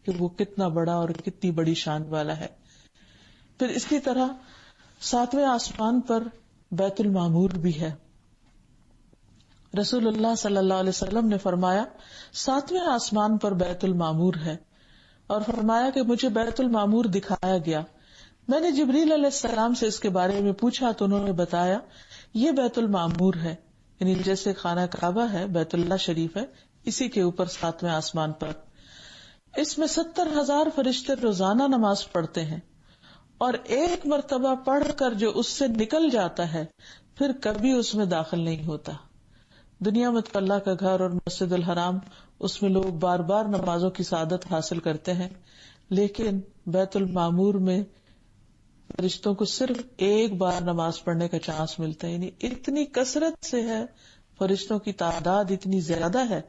کہ وہ کتنا بڑا اور کتنی بڑی شان والا ہے۔ پھر اسی طرح 7ویں آسمان پر بیت المعمور بھی ہے۔ رسول اللہ صلی اللہ علیہ وسلم نے فرمایا 7ویں آسمان پر بیت المعمور ہے، اور فرمایا کہ مجھے بیت المعمور دکھایا گیا۔ میں نے جبریل علیہ السلام سے اس کے بارے میں پوچھا تو انہوں نے بتایا یہ بیت المعمور ہے، یعنی جیسے خانہ کعبہ ہے، بیت اللہ شریف ہے، اسی کے اوپر 7ویں آسمان پر۔ اس میں 70,000 فرشتے روزانہ نماز پڑھتے ہیں، اور ایک مرتبہ پڑھ کر جو اس سے نکل جاتا ہے پھر کبھی اس میں داخل نہیں ہوتا۔ دنیا میں تو اللہ کا گھر اور مسجد الحرام، اس میں لوگ بار بار نمازوں کی سعادت حاصل کرتے ہیں، لیکن بیت المعمور میں فرشتوں کو صرف ایک بار نماز پڑھنے کا چانس ملتا ہے. یعنی اتنی کثرت سے ہے، فرشتوں کی تعداد اتنی زیادہ ہے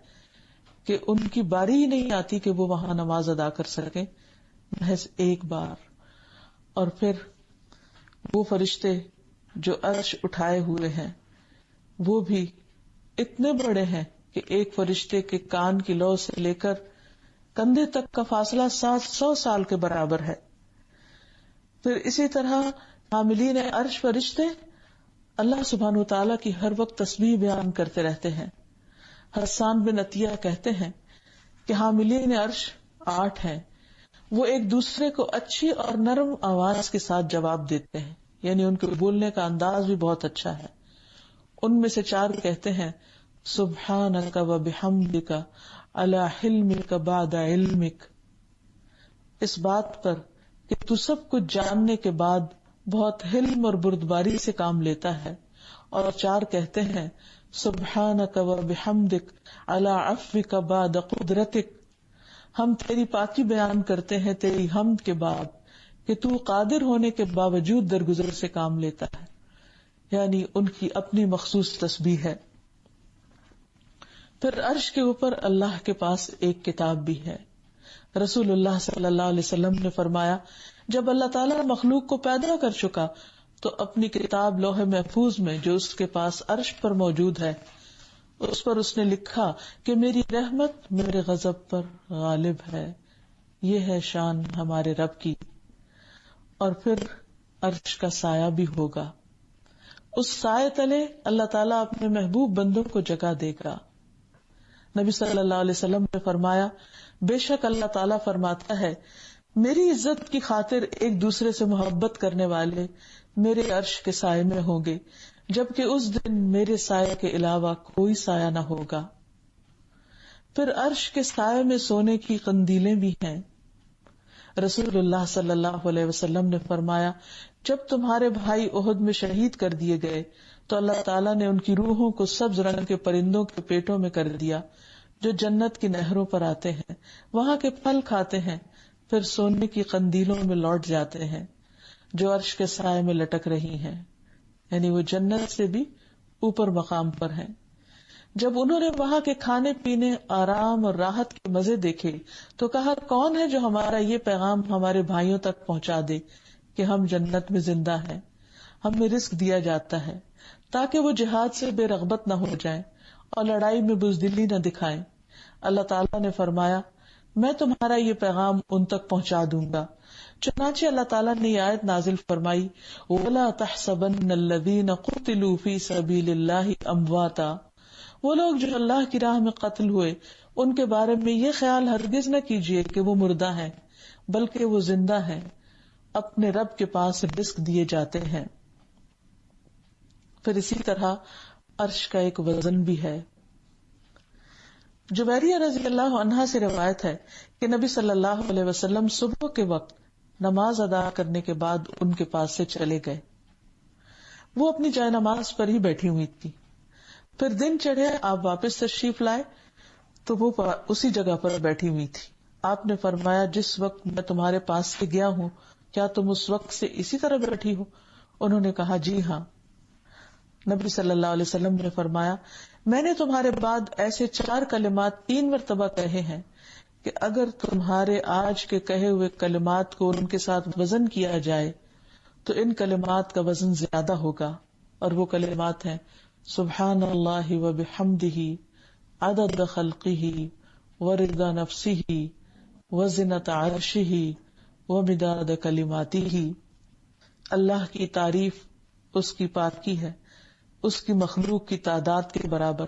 کہ ان کی باری ہی نہیں آتی کہ وہ وہاں نماز ادا کر سکیں محض ایک بار. اور پھر وہ فرشتے جو عرش اٹھائے ہوئے ہیں وہ بھی اتنے بڑے ہیں کہ ایک فرشتے کے کان کی لو سے لے کر کندھے تک کا فاصلہ 700 سال کے برابر ہے. پھر اسی طرح حاملین عرش فرشتے اللہ سبحانہ وتعالیٰ کی ہر وقت تسبیح بیان کرتے رہتے ہیں. حسان بن عطیہ کہتے ہیں کہ حاملین عرش 8 ہیں، وہ ایک دوسرے کو اچھی اور نرم آواز کے ساتھ جواب دیتے ہیں، یعنی ان کے بولنے کا انداز بھی بہت اچھا ہے. ان میں سے 4 کہتے ہیں سبحانک و بحمدک علی حلمک بعد علمک، اس بات پر کہ تو سب کچھ جاننے کے بعد بہت حلم اور بردباری سے کام لیتا ہے. اور 4 کہتے ہیں سبحانک و بحمدک علی عفوک بعد قدرتک، ہم تیری پاکی بیان کرتے ہیں تیری حمد کے بعد کہ تو قادر ہونے کے باوجود درگزر سے کام لیتا ہے. یعنی ان کی اپنی مخصوص تسبیح ہے. پھر عرش کے اوپر اللہ کے پاس ایک کتاب بھی ہے. رسول اللہ صلی اللہ علیہ وسلم نے فرمایا جب اللہ تعالیٰ مخلوق کو پیدا کر چکا تو اپنی کتاب لوح محفوظ میں جو اس کے پاس عرش پر موجود ہے اس پر اس نے لکھا کہ میری رحمت میرے غضب پر غالب ہے. یہ ہے شان ہمارے رب کی. اور پھر عرش کا سایہ بھی ہوگا، اس سائے تلے اللہ تعالیٰ اپنے محبوب بندوں کو جگہ دے گا. نبی صلی اللہ علیہ وسلم نے فرمایا بے شک اللہ تعالیٰ فرماتا ہے میری عزت کی خاطر ایک دوسرے سے محبت کرنے والے میرے عرش کے سائے میں ہوں گے، جبکہ اس دن میرے سائے کے علاوہ کوئی سایہ نہ ہوگا. پھر عرش کے سائے میں سونے کی قندیلیں بھی ہیں. رسول اللہ صلی اللہ علیہ وسلم نے فرمایا جب تمہارے بھائی احد میں شہید کر دیے گئے تو اللہ تعالیٰ نے ان کی روحوں کو سبز رنگ کے پرندوں کے پیٹوں میں کر دیا جو جنت کی نہروں پر آتے ہیں، وہاں کے پھل کھاتے ہیں، پھر سونے کی قندیلوں میں لوٹ جاتے ہیں جو عرش کے سائے میں لٹک رہی ہیں. یعنی وہ جنت سے بھی اوپر مقام پر ہیں. جب انہوں نے وہاں کے کھانے پینے، آرام اور راحت کے مزے دیکھے تو کہا کون ہے جو ہمارا یہ پیغام ہمارے بھائیوں تک پہنچا دے کہ ہم جنت میں زندہ ہیں، ہمیں رزق دیا جاتا ہے تاکہ وہ جہاد سے بے رغبت نہ ہو جائیں اور لڑائی میں بزدلی نہ دکھائیں. اللہ تعالیٰ نے فرمایا میں تمہارا یہ پیغام ان تک پہنچا دوں گا. چنانچہ اللہ تعالیٰ نے یہ آیت نازل فرمائی وَلَا تَحْسَبَنَّ الَّذِينَ قُتِلُوا فِي سَبِيلِ اللَّهِ أَمْوَاتًا، وہ لوگ جو اللہ کی راہ میں قتل ہوئے ان کے بارے میں یہ خیال ہرگز نہ کیجیے کہ وہ مردہ ہیں، بلکہ وہ زندہ ہیں، اپنے رب کے پاس رزق دیے جاتے ہیں. پھر اسی طرح عرش کا ایک وزن بھی ہے. جویریہ رضی اللہ عنہا سے روایت ہے کہ نبی صلی اللہ علیہ وسلم صبح کے وقت نماز ادا کرنے کے بعد ان کے پاس سے چلے گئے. وہ اپنی جائے نماز پر ہی بیٹھی ہوئی تھی. پھر دن چڑھے آپ واپس تشریف لائے تو وہ اسی جگہ پر بیٹھی ہوئی تھی. آپ نے فرمایا جس وقت میں تمہارے پاس سے گیا ہوں کیا تم اس وقت سے اسی طرح بیٹھی ہو؟ انہوں نے کہا جی ہاں. نبی صلی اللہ علیہ وسلم نے فرمایا میں نے تمہارے بعد ایسے 4 کلمات 3 مرتبہ کہے ہیں کہ اگر تمہارے آج کے کہے ہوئے کلمات کو ان کے ساتھ وزن کیا جائے تو ان کلمات کا وزن زیادہ ہوگا. اور وہ کلمات ہیں سبحان اللہ و بحمدہ عدد خلقہ ورضا نفسہ وزنۃ عرشہ ومداد کلماتہ. اللہ کی تعریف اس کی پاکی ہے، اس کی مخلوق کی تعداد کے برابر،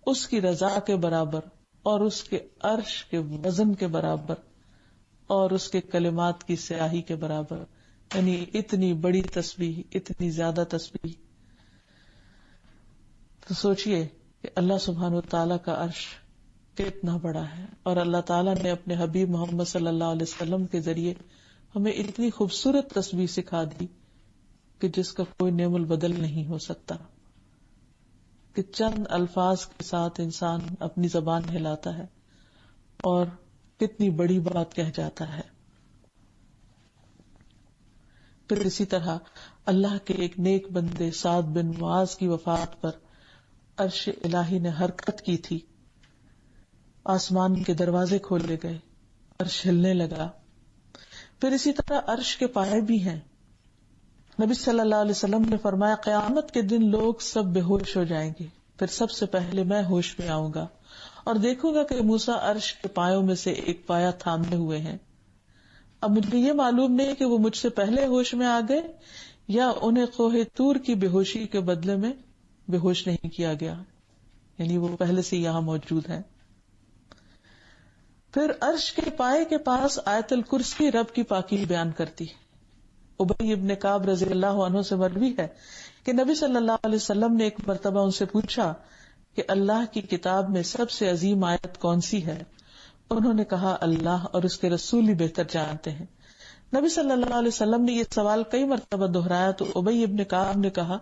اس کی رضا کے برابر اور اس کے عرش کے وزن کے برابر اور اس کے کلمات کی سیاہی کے برابر. یعنی اتنی بڑی تسبیح، اتنی زیادہ تسبیح. تو سوچئے کہ اللہ سبحانہ وتعالیٰ کا عرش کتنا بڑا ہے، اور اللہ تعالیٰ نے اپنے حبیب محمد صلی اللہ علیہ وسلم کے ذریعے ہمیں اتنی خوبصورت تسبیح سکھا دی کہ جس کا کوئی نعم البدل نہیں ہو سکتا، کہ چند الفاظ کے ساتھ انسان اپنی زبان ہلاتا ہے اور کتنی بڑی بات کہہ جاتا ہے. پھر اسی طرح اللہ کے ایک نیک بندے سعد بن معاذ کی وفات پر عرش الہی نے حرکت کی تھی، آسمان کے دروازے کھولے گئے، عرش ہلنے لگا. پھر اسی طرح عرش کے پائے بھی ہیں. نبی صلی اللہ علیہ وسلم نے فرمایا قیامت کے دن لوگ سب بے ہوش ہو جائیں گے، پھر سب سے پہلے میں ہوش میں آؤں گا اور دیکھوں گا کہ موسیٰ عرش کے پایوں میں سے ایک پایا تھامے ہوئے ہیں. اب مجھے یہ معلوم نہیں کہ وہ مجھ سے پہلے ہوش میں آ گئے یا انہیں کوہ طور کی بے ہوشی کے بدلے میں بے ہوش نہیں کیا گیا، یعنی وہ پہلے سے یہاں موجود ہیں. پھر عرش کے پائے کے پاس آیت الکرسی رب کی پاکی بیان کرتی. ابی ابن کعب رضی اللہ عنہ سے مروی ہے کہ نبی صلی اللہ علیہ وسلم نے ایک مرتبہ ان سے پوچھا کہ اللہ کی کتاب میں سب سے عظیم آیت کون سی ہے؟ انہوں نے کہا اللہ اور اس کے رسول ہی بہتر جانتے ہیں. نبی صلی اللہ علیہ وسلم نے یہ سوال کئی مرتبہ دہرایا تو ابی ابن کعب نے کہا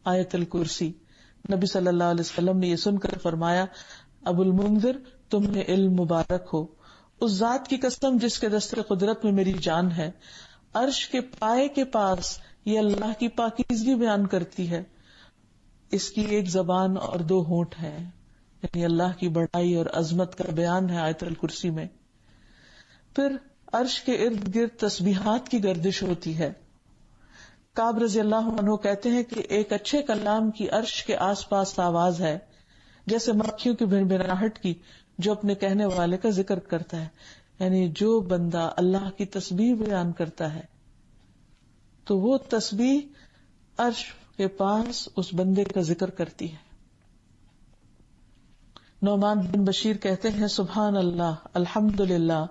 آیت الکرسی. نبی صلی اللہ علیہ وسلم نے یہ سن کر فرمایا ابو المنذر تمہیں علم مبارک ہو، اس ذات کی قسم جس کے دست قدرت میں میری جان ہے، عرش کے پائے کے پاس یہ اللہ کی پاکیزگی بیان کرتی ہے. اس کی ایک زبان اور دو ہونٹ ہیں، یعنی اللہ کی بڑائی اور عظمت کا بیان ہے آیت الکرسی میں. پھر عرش کے ارد گرد تسبیحات کی گردش ہوتی ہے. کعب رضی اللہ عنہ کہتے ہیں کہ ایک اچھے کلام کی عرش کے آس پاس آواز ہے جیسے مکھیوں کی بھنبھناہٹ کی جو اپنے کہنے والے کا ذکر کرتا ہے. یعنی جو بندہ اللہ کی تسبیح بیان کرتا ہے تو وہ تسبیح عرش کے پاس اس بندے کا ذکر کرتی ہے. نعمان بن بشیر کہتے ہیں سبحان اللہ، الحمد للہ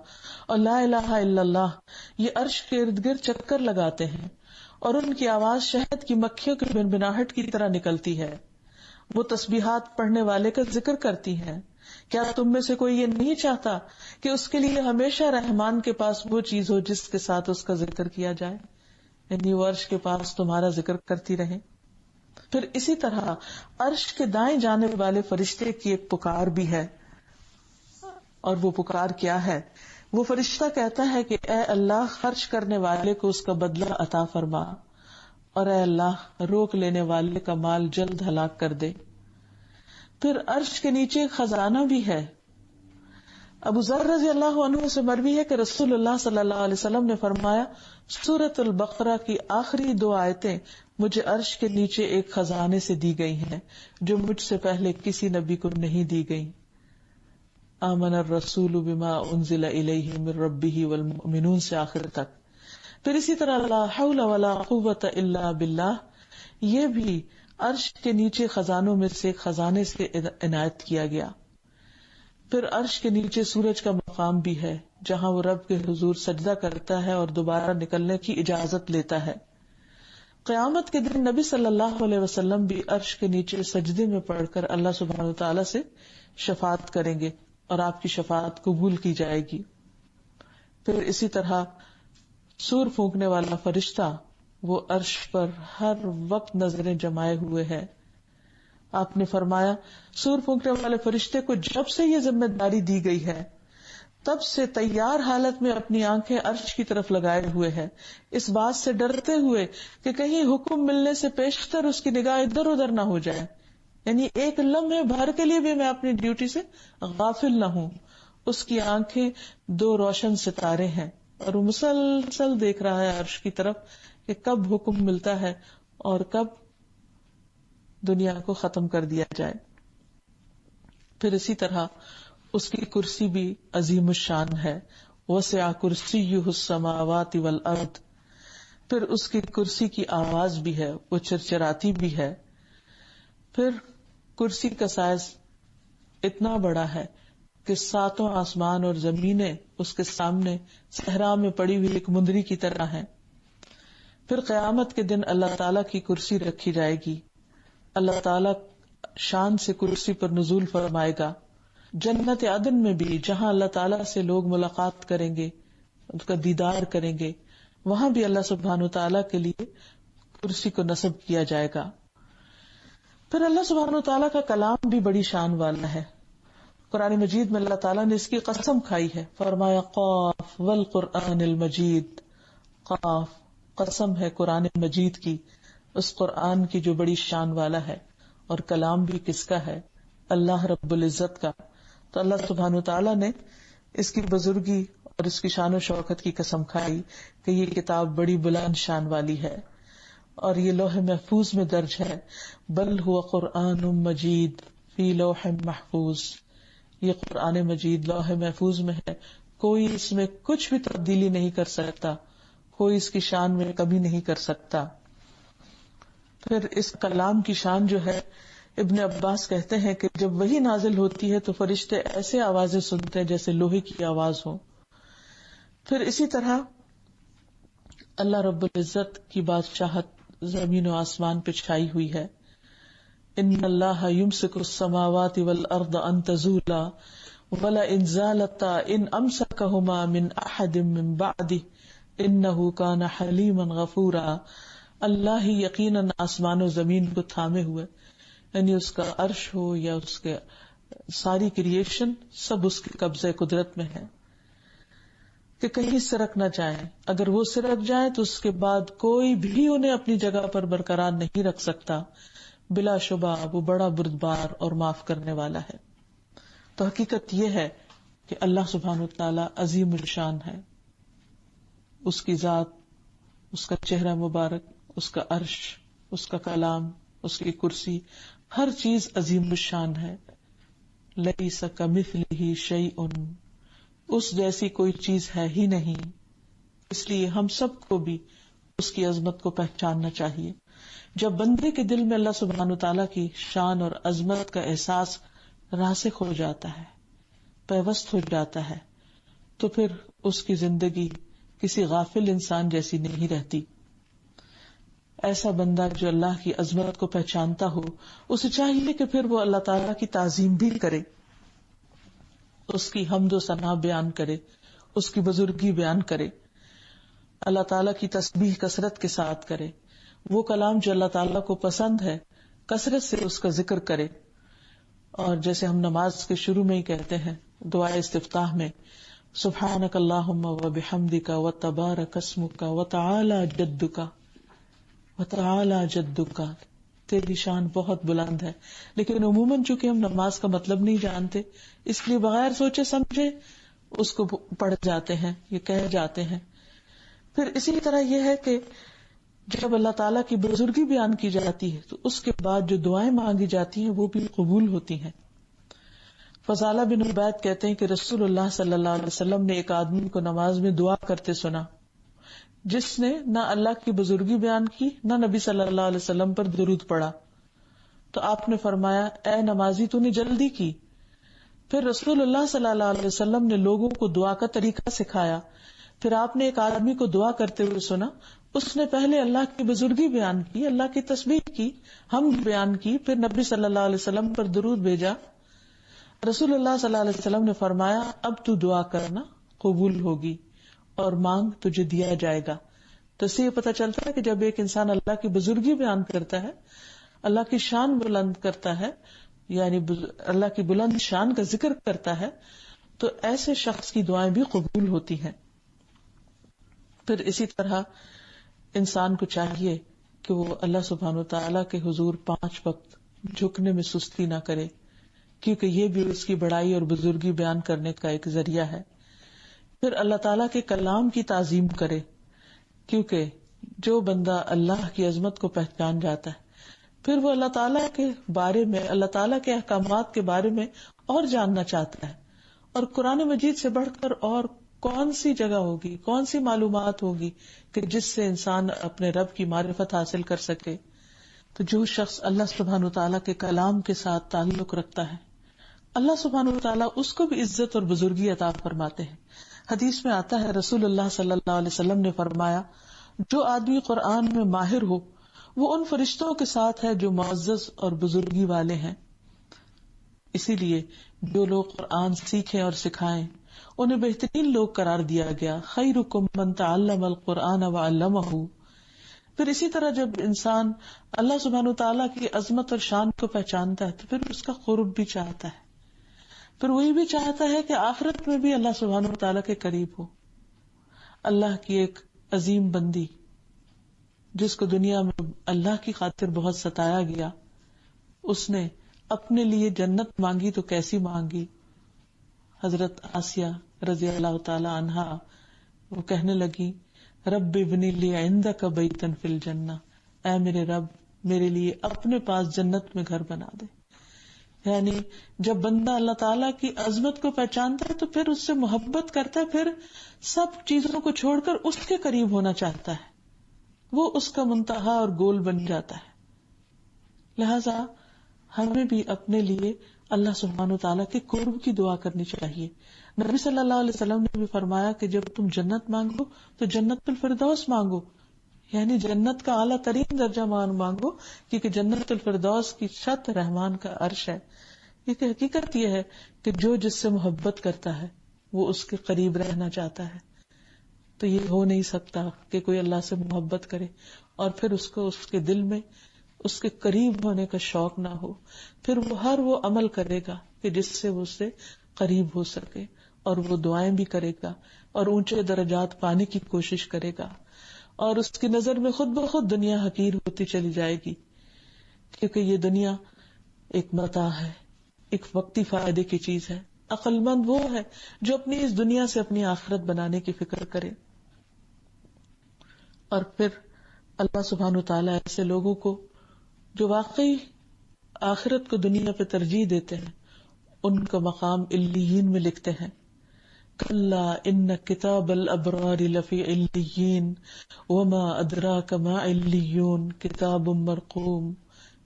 اور لا الہ الا اللہ یہ عرش کے ارد گرد چکر لگاتے ہیں اور ان کی آواز شہد کی مکھیوں کی بنبناہٹ کی طرح نکلتی ہے. وہ تسبیحات پڑھنے والے کا ذکر کرتی ہیں. کیا تم میں سے کوئی یہ نہیں چاہتا کہ اس کے لیے ہمیشہ رحمان کے پاس وہ چیز ہو جس کے ساتھ اس کا ذکر کیا جائے، یعنی وہ عرش کے پاس تمہارا ذکر کرتی رہے. پھر اسی طرح عرش کے دائیں جانب والے فرشتے کی ایک پکار بھی ہے، اور وہ پکار کیا ہے؟ وہ فرشتہ کہتا ہے کہ اے اللہ خرچ کرنے والے کو اس کا بدلہ عطا فرما، اور اے اللہ روک لینے والے کا مال جلد ہلاک کر دے. پھر عرش کے نیچے خزانہ بھی ہے. ابو ذر رضی اللہ عنہ سے مروی ہے کہ رسول اللہ صلی اللہ علیہ وسلم نے فرمایا سورۃ البقرہ کی آخری 2 آیتیں مجھے عرش کے نیچے ایک خزانے سے دی گئی ہیں جو مجھ سے پہلے کسی نبی کو نہیں دی گئی. آمن الرسول بما انزل الیہ من ربہ والمؤمنون سے آخر تک. پھر اسی طرح لا حول ولا قوۃ الا باللہ یہ بھی عرش کے نیچے خزانوں میں سے خزانے سے عنایت کیا گیا. پھر عرش کے نیچے سورج کا مقام بھی ہے جہاں وہ رب کے حضور سجدہ کرتا ہے اور دوبارہ نکلنے کی اجازت لیتا ہے. قیامت کے دن نبی صلی اللہ علیہ وسلم بھی عرش کے نیچے سجدے میں پڑھ کر اللہ سبحانہ وتعالی سے شفاعت کریں گے اور آپ کی شفاعت قبول کی جائے گی. پھر اسی طرح سور پھونکنے والا فرشتہ وہ عرش پر ہر وقت نظریں جمائے ہوئے ہے. آپ نے فرمایا سور پھونکنے والے فرشتے کو جب سے یہ ذمہ داری دی گئی ہے تب سے تیار حالت میں اپنی آنکھیں عرش کی طرف لگائے ہوئے ہے، اس بات سے ڈرتے ہوئے کہ کہیں حکم ملنے سے پیشتر اس کی نگاہ ادھر ادھر نہ ہو جائے، یعنی ایک لمحے بھر کے لیے بھی میں اپنی ڈیوٹی سے غافل نہ ہوں. اس کی آنکھیں 2 روشن ستارے ہیں اور وہ مسلسل دیکھ رہا ہے عرش کی طرف کہ کب حکم ملتا ہے اور کب دنیا کو ختم کر دیا جائے. پھر اسی طرح اس کی کرسی بھی عظیم الشان ہے. وسع کرسیہ السماوات والارض. پھر اس کی کرسی کی آواز بھی ہے، وہ چرچراتی بھی ہے. پھر کرسی کا سائز اتنا بڑا ہے کہ 7 آسمان اور زمینیں اس کے سامنے صحرا میں پڑی ہوئی ایک مندری کی طرح ہیں. پھر قیامت کے دن اللہ تعالیٰ کی کرسی رکھی جائے گی. اللہ تعالیٰ شان سے کرسی پر نزول فرمائے گا. جنت عدن میں بھی جہاں اللہ تعالیٰ سے لوگ ملاقات کریں گے، اس کا دیدار کریں گے، وہاں بھی اللہ سبحانہ تعالیٰ کے لیے کرسی کو نصب کیا جائے گا. پھر اللہ سبحانہ تعالیٰ کا کلام بھی بڑی شان والا ہے. قرآن مجید میں اللہ تعالیٰ نے اس کی قسم کھائی ہے، فرمایا قاف والقرآن المجید. قاف قسم ہے قرآن مجید کی، اس قرآن کی جو بڑی شان والا ہے، اور کلام بھی کس کا ہے؟ اللہ رب العزت کا۔ تو اللہ سبحانہ وتعالی نے اس کی بزرگی اور اس کی شان و شوکت کی قسم کھائی کہ یہ کتاب بڑی بلند شان والی ہے، اور یہ لوح محفوظ میں درج ہے۔ بل ہوا قرآن مجید فی لوح محفوظ، یہ قرآن مجید لوح محفوظ میں ہے، کوئی اس میں کچھ بھی تبدیلی نہیں کر سکتا، کوئی اس کی شان میں کمی نہیں کر سکتا۔ پھر اس کلام کی شان جو ہے، ابن عباس کہتے ہیں کہ جب وحی نازل ہوتی ہے تو فرشتے ایسے آوازیں سنتے ہیں جیسے لوہے کی آواز ہو۔ پھر اسی طرح اللہ رب العزت کی بادشاہت زمین و آسمان پہ چھائی ہوئی ہے۔ ان اللہ یمسک السماوات والارض ان تزولا ولئن زالتا ان امسکہما من احد من بعدہ انہ کان حلیما غفورا۔ اللہ ہی یقیناً آسمان و زمین کو تھامے ہوئے، یعنی اس کا عرش ہو یا اس کے ساری کریشن سب اس کے قبضے قدرت میں ہے کہ کہیں سرک نہ جائیں۔ اگر وہ سرک جائیں تو اس کے بعد کوئی بھی انہیں اپنی جگہ پر برقرار نہیں رکھ سکتا۔ بلا شبہ وہ بڑا بردبار اور معاف کرنے والا ہے۔ تو حقیقت یہ ہے کہ اللہ سبحانہ وتعالی عظیم الشان ہے، اس کی ذات، اس کا چہرہ مبارک، اس کا عرش، اس کا کلام، اس کی کرسی، ہر چیز عظیم الشان ہے۔ لیس کمثلہ شیء، اس جیسی کوئی چیز ہے ہی نہیں۔ اس لیے ہم سب کو بھی اس کی عظمت کو پہچاننا چاہیے۔ جب بندے کے دل میں اللہ سبحانہ وتعالیٰ کی شان اور عظمت کا احساس راسخ ہو جاتا ہے، پیوست ہو جاتا ہے، تو پھر اس کی زندگی کسی غافل انسان جیسی نہیں رہتی۔ ایسا بندہ جو اللہ کی عظمت کو پہچانتا ہو، اسے چاہیے کہ پھر وہ اللہ تعالیٰ کی تعظیم بھی کرے، اس کی حمد و ثنا بیان کرے، اس کی بزرگی بیان کرے، اللہ تعالیٰ کی تسبیح کثرت کے ساتھ کرے، وہ کلام جو اللہ تعالیٰ کو پسند ہے کثرت سے اس کا ذکر کرے۔ اور جیسے ہم نماز کے شروع میں ہی کہتے ہیں دعا استفتاح میں، سبحانک اللہم وبحمدک وتبارک اسمک وتعالی جدک وتعالی جدک، تیری شان بہت بلند ہے۔ لیکن عموماً چونکہ ہم نماز کا مطلب نہیں جانتے، اس لیے بغیر سوچے سمجھے اس کو پڑھ جاتے ہیں، یہ کہہ جاتے ہیں۔ پھر اسی طرح یہ ہے کہ جب اللہ تعالیٰ کی بزرگی بیان کی جاتی ہے تو اس کے بعد جو دعائیں مانگی جاتی ہیں وہ بھی قبول ہوتی ہیں۔ فضالہ بن عبید کہتے ہیں کہ رسول اللہ صلی اللہ علیہ وسلم نے ایک آدمی کو نماز میں دعا کرتے سنا جس نے نہ اللہ کی بزرگی بیان کی نہ نبی صلی اللہ علیہ وسلم پر درود پڑھا۔ تو آپ نے فرمایا، اے نمازی تو نے جلدی کی۔ پھر رسول اللہ صلی اللہ علیہ وسلم نے لوگوں کو دعا کا طریقہ سکھایا۔ پھر آپ نے ایک آدمی کو دعا کرتے ہوئے سنا، اس نے پہلے اللہ کی بزرگی بیان کی، اللہ کی تسبیح کی، حمد بیان کی، پھر نبی صلی اللہ علیہ وسلم پر درود بھیجا۔ رسول اللہ صلی اللہ علیہ وسلم نے فرمایا، اب تو دعا کرنا قبول ہوگی اور مانگ تجھے دیا جائے گا۔ تو اس سے یہ پتہ چلتا ہے کہ جب ایک انسان اللہ کی بزرگی بیان کرتا ہے، اللہ کی شان بلند کرتا ہے، یعنی اللہ کی بلند شان کا ذکر کرتا ہے، تو ایسے شخص کی دعائیں بھی قبول ہوتی ہیں۔ پھر اسی طرح انسان کو چاہیے کہ وہ اللہ سبحانہ وتعالیٰ کے حضور 5 وقت جھکنے میں سستی نہ کرے، کیونکہ یہ بھی اس کی بڑائی اور بزرگی بیان کرنے کا ایک ذریعہ ہے۔ پھر اللہ تعالیٰ کے کلام کی تعظیم کرے، کیونکہ جو بندہ اللہ کی عظمت کو پہچان جاتا ہے پھر وہ اللہ تعالیٰ کے بارے میں، اللہ تعالیٰ کے احکامات کے بارے میں اور جاننا چاہتا ہے۔ اور قرآن مجید سے بڑھ کر اور کون سی جگہ ہوگی، کون سی معلومات ہوگی کہ جس سے انسان اپنے رب کی معرفت حاصل کر سکے۔ تو جو شخص اللہ سبحانہ وتعالیٰ کے کلام کے ساتھ تعلق رکھتا ہے، اللہ سبحانہ وتعالیٰ اس کو بھی عزت اور بزرگی عطا فرماتے ہیں۔ حدیث میں آتا ہے، رسول اللہ صلی اللہ علیہ وسلم نے فرمایا، جو آدمی قرآن میں ماہر ہو وہ ان فرشتوں کے ساتھ ہے جو معزز اور بزرگی والے ہیں۔ اسی لیے جو لوگ قرآن سیکھیں اور سکھائیں انہیں بہترین لوگ قرار دیا گیا۔ خیرکم من تعلم القرآن وعلمہ۔ پھر اسی طرح جب انسان اللہ سبحانہ وتعالیٰ کی عظمت اور شان کو پہچانتا ہے تو پھر اس کا قرب بھی چاہتا ہے، پھر وہی بھی چاہتا ہے کہ آخرت میں بھی اللہ سبحانہ وتعالیٰ کے قریب ہو، اللہ کی ایک عظیم بندی جس کو دنیا میں اللہ کی خاطر بہت ستایا گیا، اس نے اپنے لیے جنت مانگی تو کیسی مانگی. حضرت آسیہ رضی اللہ تعالی عنہا وہ کہنے لگی رب ابنی لی عندک بیتا فی الجنہ، اے میرے رب میرے لیے اپنے پاس جنت میں گھر بنا دے. یعنی جب بندہ اللہ تعالیٰ کی عظمت کو پہچانتا ہے تو پھر اس سے محبت کرتا ہے، پھر سب چیزوں کو چھوڑ کر اس کے قریب ہونا چاہتا ہے، وہ اس کا منتہا اور گول بن جاتا ہے. لہذا ہمیں بھی اپنے لیے اللہ سبحانہ وتعالیٰ کے قرب کی دعا کرنی چاہیے. نبی صلی اللہ علیہ وسلم نے بھی فرمایا کہ جب تم جنت مانگو تو جنت الفردوس مانگو، یعنی جنت کا اعلیٰ ترین درجہ مانگو، کیونکہ جنت الفردوس کی چھت رحمان کا عرش ہے. یہ حقیقت یہ ہے کہ جو جس سے محبت کرتا ہے وہ اس کے قریب رہنا چاہتا ہے. تو یہ ہو نہیں سکتا کہ کوئی اللہ سے محبت کرے اور پھر اس کو اس کے دل میں اس کے قریب ہونے کا شوق نہ ہو. پھر وہ عمل کرے گا کہ جس سے وہ اس سے قریب ہو سکے، اور وہ دعائیں بھی کرے گا اور اونچے درجات پانے کی کوشش کرے گا، اور اس کی نظر میں خود بخود دنیا حقیر ہوتی چلی جائے گی، کیونکہ یہ دنیا ایک متاع ہے، ایک وقتی فائدے کی چیز ہے. عقل مند وہ ہے جو اپنی اس دنیا سے اپنی آخرت بنانے کی فکر کرے. اور پھر اللہ سبحانہ وتعالیٰ ایسے لوگوں کو جو واقعی آخرت کو دنیا پہ ترجیح دیتے ہیں ان کا مقام علیین میں لکھتے ہیں. کلا ان کتاب الابرار لفی علیین وما ادراک ما علیون کتاب مرقوم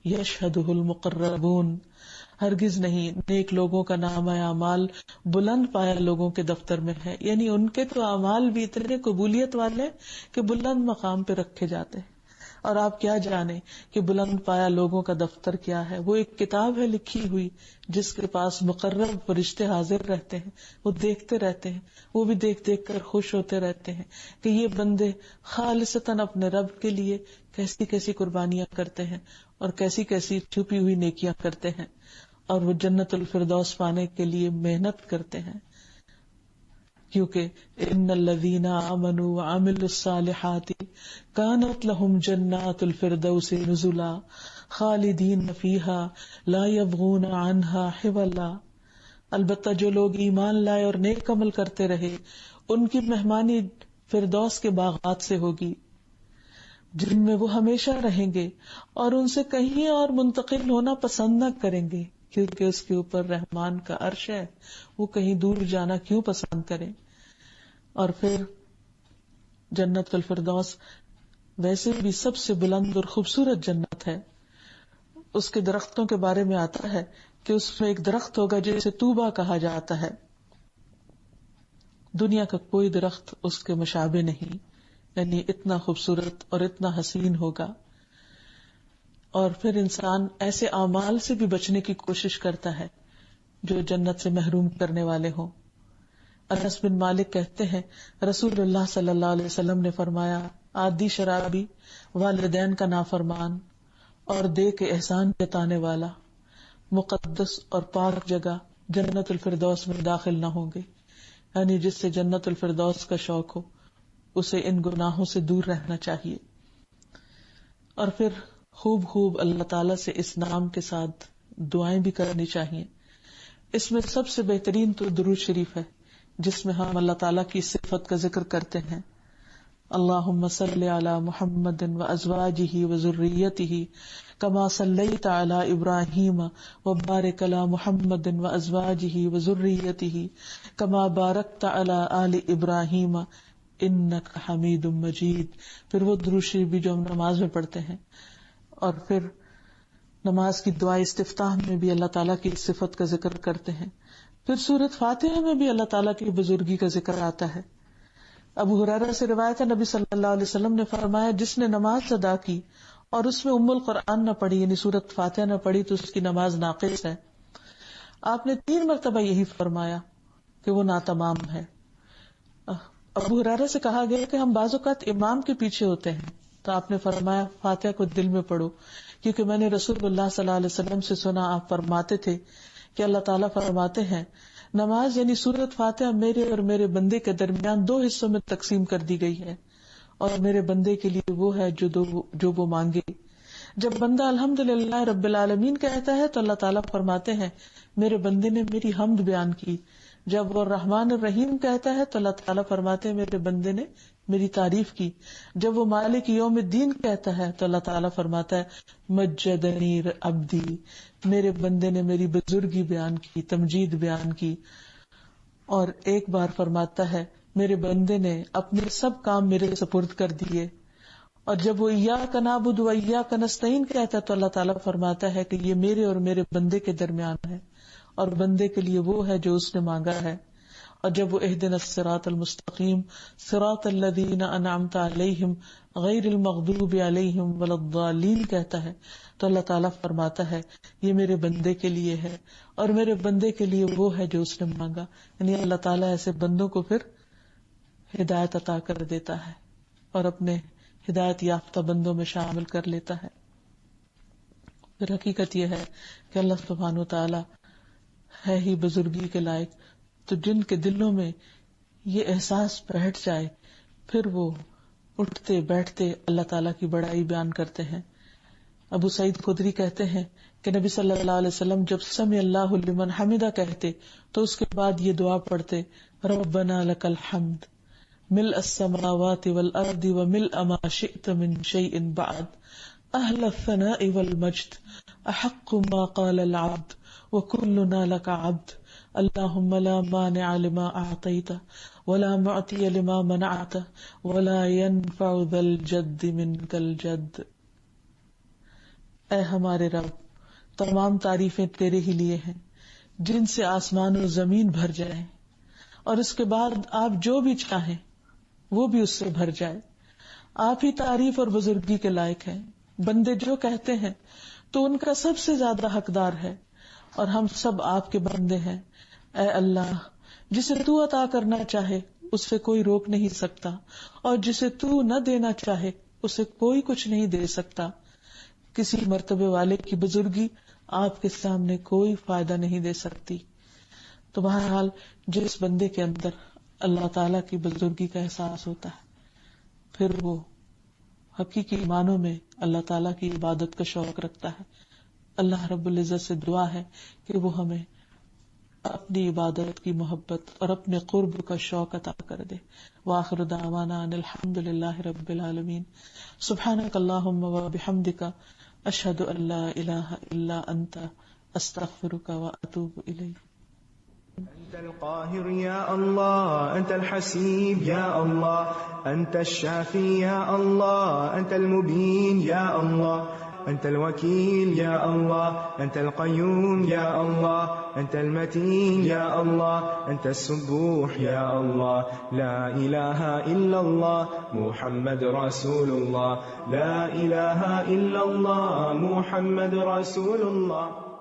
یشہدہ المقربون. ہرگز نہیں، نیک لوگوں کا نام اعمال بلند پایا لوگوں کے دفتر میں ہے، یعنی ان کے تو اعمال بھی اتنے قبولیت والے کہ بلند مقام پہ رکھے جاتے ہیں. اور آپ کیا جانے کہ بلند پایا لوگوں کا دفتر کیا ہے؟ وہ ایک کتاب ہے لکھی ہوئی جس کے پاس مقرب فرشتے حاضر رہتے ہیں، وہ دیکھتے رہتے ہیں، وہ بھی دیکھ دیکھ کر خوش ہوتے رہتے ہیں کہ یہ بندے خالصتاً اپنے رب کے لیے کیسی کیسی قربانیاں کرتے ہیں اور کیسی کیسی چھپی ہوئی نیکیاں کرتے ہیں، اور وہ جنت الفردوس پانے کے لیے محنت کرتے ہیں. کیونکہ ان الذین آمنوا وعملوا الصالحات کانت لهم جنات الفردوس نزلا خالدین فیہا لا یبغون عنہا حولا. البتہ جو لوگ ایمان لائے اور نیک عمل کرتے رہے ان کی مہمانی فردوس کے باغات سے ہوگی جن میں وہ ہمیشہ رہیں گے، اور ان سے کہیں اور منتقل ہونا پسند نہ کریں گے، کیونکہ اس کے اوپر رحمان کا عرش ہے، وہ کہیں دور جانا کیوں پسند کریں. اور پھر جنت الفردوس ویسے بھی سب سے بلند اور خوبصورت جنت ہے. اس کے درختوں کے بارے میں آتا ہے کہ اس میں ایک درخت ہوگا جسے طوبا کہا جاتا ہے. دنیا کا کوئی درخت اس کے مشابہ نہیں، یعنی اتنا خوبصورت اور اتنا حسین ہوگا. اور پھر انسان ایسے اعمال سے بھی بچنے کی کوشش کرتا ہے جو جنت سے محروم کرنے والے ہوں. انس بن مالک کہتے ہیں رسول اللہ صلی اللہ علیہ وسلم نے فرمایا، عادی شرابی، والدین کا نافرمان اور دے کے احسان جتانے والا مقدس اور پاک جگہ جنت الفردوس میں داخل نہ ہوں گے. یعنی جس سے جنت الفردوس کا شوق ہو اسے ان گناہوں سے دور رہنا چاہیے. اور پھر خوب اللہ تعالیٰ سے اس نام کے ساتھ دعائیں بھی کرنی چاہیے. اس میں سب سے بہترین تو درود شریف ہے جس میں ہم اللہ تعالیٰ کی صفت کا ذکر کرتے ہیں. اللہم صلی علی محمد وازواجہ وذریتہ کما صلیت علی ابراہیم وبارک علی محمد وازواجہ وذریتہ کما بارکت علی آل ابراہیم انک حمید مجید. پھر وہ درود شریف بھی جو ہم نماز میں پڑھتے ہیں. اور پھر نماز کی دعا استفتاح میں بھی اللہ تعالیٰ کی صفت کا ذکر کرتے ہیں. پھر سورۃ فاتحہ میں بھی اللہ تعالیٰ کی بزرگی کا ذکر آتا ہے. ابو ہریرہ سے روایت ہے نبی صلی اللہ علیہ وسلم نے فرمایا، جس نے نماز ادا کی اور اس میں ام القرآن نہ پڑھی یعنی سورۃ فاتحہ نہ پڑھی تو اس کی نماز ناقص ہے. آپ نے 3 مرتبہ یہی فرمایا کہ وہ ناتمام ہے. ابو ہریرہ سے کہا گیا کہ ہم بعض اوقات امام کے پیچھے ہوتے ہیں تو آپ نے فرمایا فاتحہ کو دل میں پڑھو، کیونکہ میں نے رسول اللہ صلی اللہ علیہ وسلم سے سنا آپ فرماتے تھے کہ اللہ تعالیٰ فرماتے ہیں نماز یعنی سورۃ فاتحہ میرے اور میرے بندے کے درمیان 2 حصوں میں تقسیم کر دی گئی ہے، اور میرے بندے کے لیے وہ ہے جو وہ مانگے. جب بندہ الحمدللہ رب العالمین کہتا ہے تو اللہ تعالیٰ فرماتے ہیں میرے بندے نے میری حمد بیان کی. جب وہ الرحمن الرحیم کہتا ہے تو اللہ تعالیٰ فرماتے ہیں میرے بندے نے میری تعریف کی. جب وہ مالک یوم الدین کہتا ہے تو اللہ تعالیٰ فرماتا ہے مجدنی عبدی، میرے بندے نے میری بزرگی بیان کی، تمجید بیان کی. اور ایک بار فرماتا ہے میرے بندے نے اپنے سب کام میرے سپرد کر دیے. اور جب وہ ایاک نعبد و ایاک نستعین کہتا ہے تو اللہ تعالیٰ فرماتا ہے کہ یہ میرے اور میرے بندے کے درمیان ہے، اور بندے کے لیے وہ ہے جو اس نے مانگا ہے. اور جب وہ اہدنا الصراط المستقیم صراط الذین انعمت علیہم غیر المغضوب علیہم ولا الضالین کہتا ہے تو اللہ تعالیٰ فرماتا ہے یہ میرے بندے کے لیے ہے، اور میرے بندے کے لیے وہ ہے جو اس نے مانگا. یعنی اللہ تعالیٰ ایسے بندوں کو پھر ہدایت عطا کر دیتا ہے اور اپنے ہدایت یافتہ بندوں میں شامل کر لیتا ہے. پھر حقیقت یہ ہے کہ اللہ سبحانہ و تعالیٰ ہے ہی بزرگی کے لائق، تو جن کے دلوں میں یہ احساس بیٹھ جائے پھر وہ اٹھتے بیٹھتے اللہ تعالیٰ کی بڑائی بیان کرتے ہیں. ابو سعید خدری کہتے ہیں کہ نبی صلی اللہ علیہ وسلم جب سمع اللہ لمن حمدہ کہتے تو اس کے بعد یہ دعا پڑھتے ربنا لک الحمد ملء السماوات والارض وملء ما شئت من شيء بعد اهل الثناء والمجد احق ما قال العبد وكلنا لك عبد اللهم لا مانع لما اعطيت ولا معطي لما منعت ولا ينفع ذا الجد منك الجد. اے ہمارے رب، تمام تعریفیں تیرے ہی لیے ہیں جن سے آسمان و زمین بھر جائیں، اور اس کے بعد آپ جو بھی چاہیں وہ بھی اس سے بھر جائے. آپ ہی تعریف اور بزرگی کے لائق ہیں. بندے جو کہتے ہیں تو ان کا سب سے زیادہ حقدار ہے، اور ہم سب آپ کے بندے ہیں. اے اللہ، جسے تو عطا کرنا چاہے اسے کوئی روک نہیں سکتا، اور جسے تو نہ دینا چاہے اسے کوئی کچھ نہیں دے سکتا. کسی مرتبے والے کی بزرگی آپ کے سامنے کوئی فائدہ نہیں دے سکتی. تو بہرحال جس بندے کے اندر اللہ تعالیٰ کی بزرگی کا احساس ہوتا ہے پھر وہ حقیقی معنوں میں اللہ تعالیٰ کی عبادت کا شوق رکھتا ہے. اللہ رب العزت سے دعا ہے کہ وہ ہمیں اپنی عبادت کی محبت اور اپنے قرب کا شوق عطا کر دے. وآخر دعوانا ان الحمد للہ رب العالمین. سبحانک اللہم و بحمدک اشہد ان لا الہ الا انت استغفرک و اتوب الیک. أنت القاهر يا الله، أنت الحسيب يا الله، أنت الشافي يا الله، أنت المبين يا الله، أنت الوكيل يا الله، أنت القيوم يا الله، أنت المتين يا الله، أنت السبوح يا الله. لا إله إلا الله محمد رسول الله، لا إله إلا الله محمد رسول الله.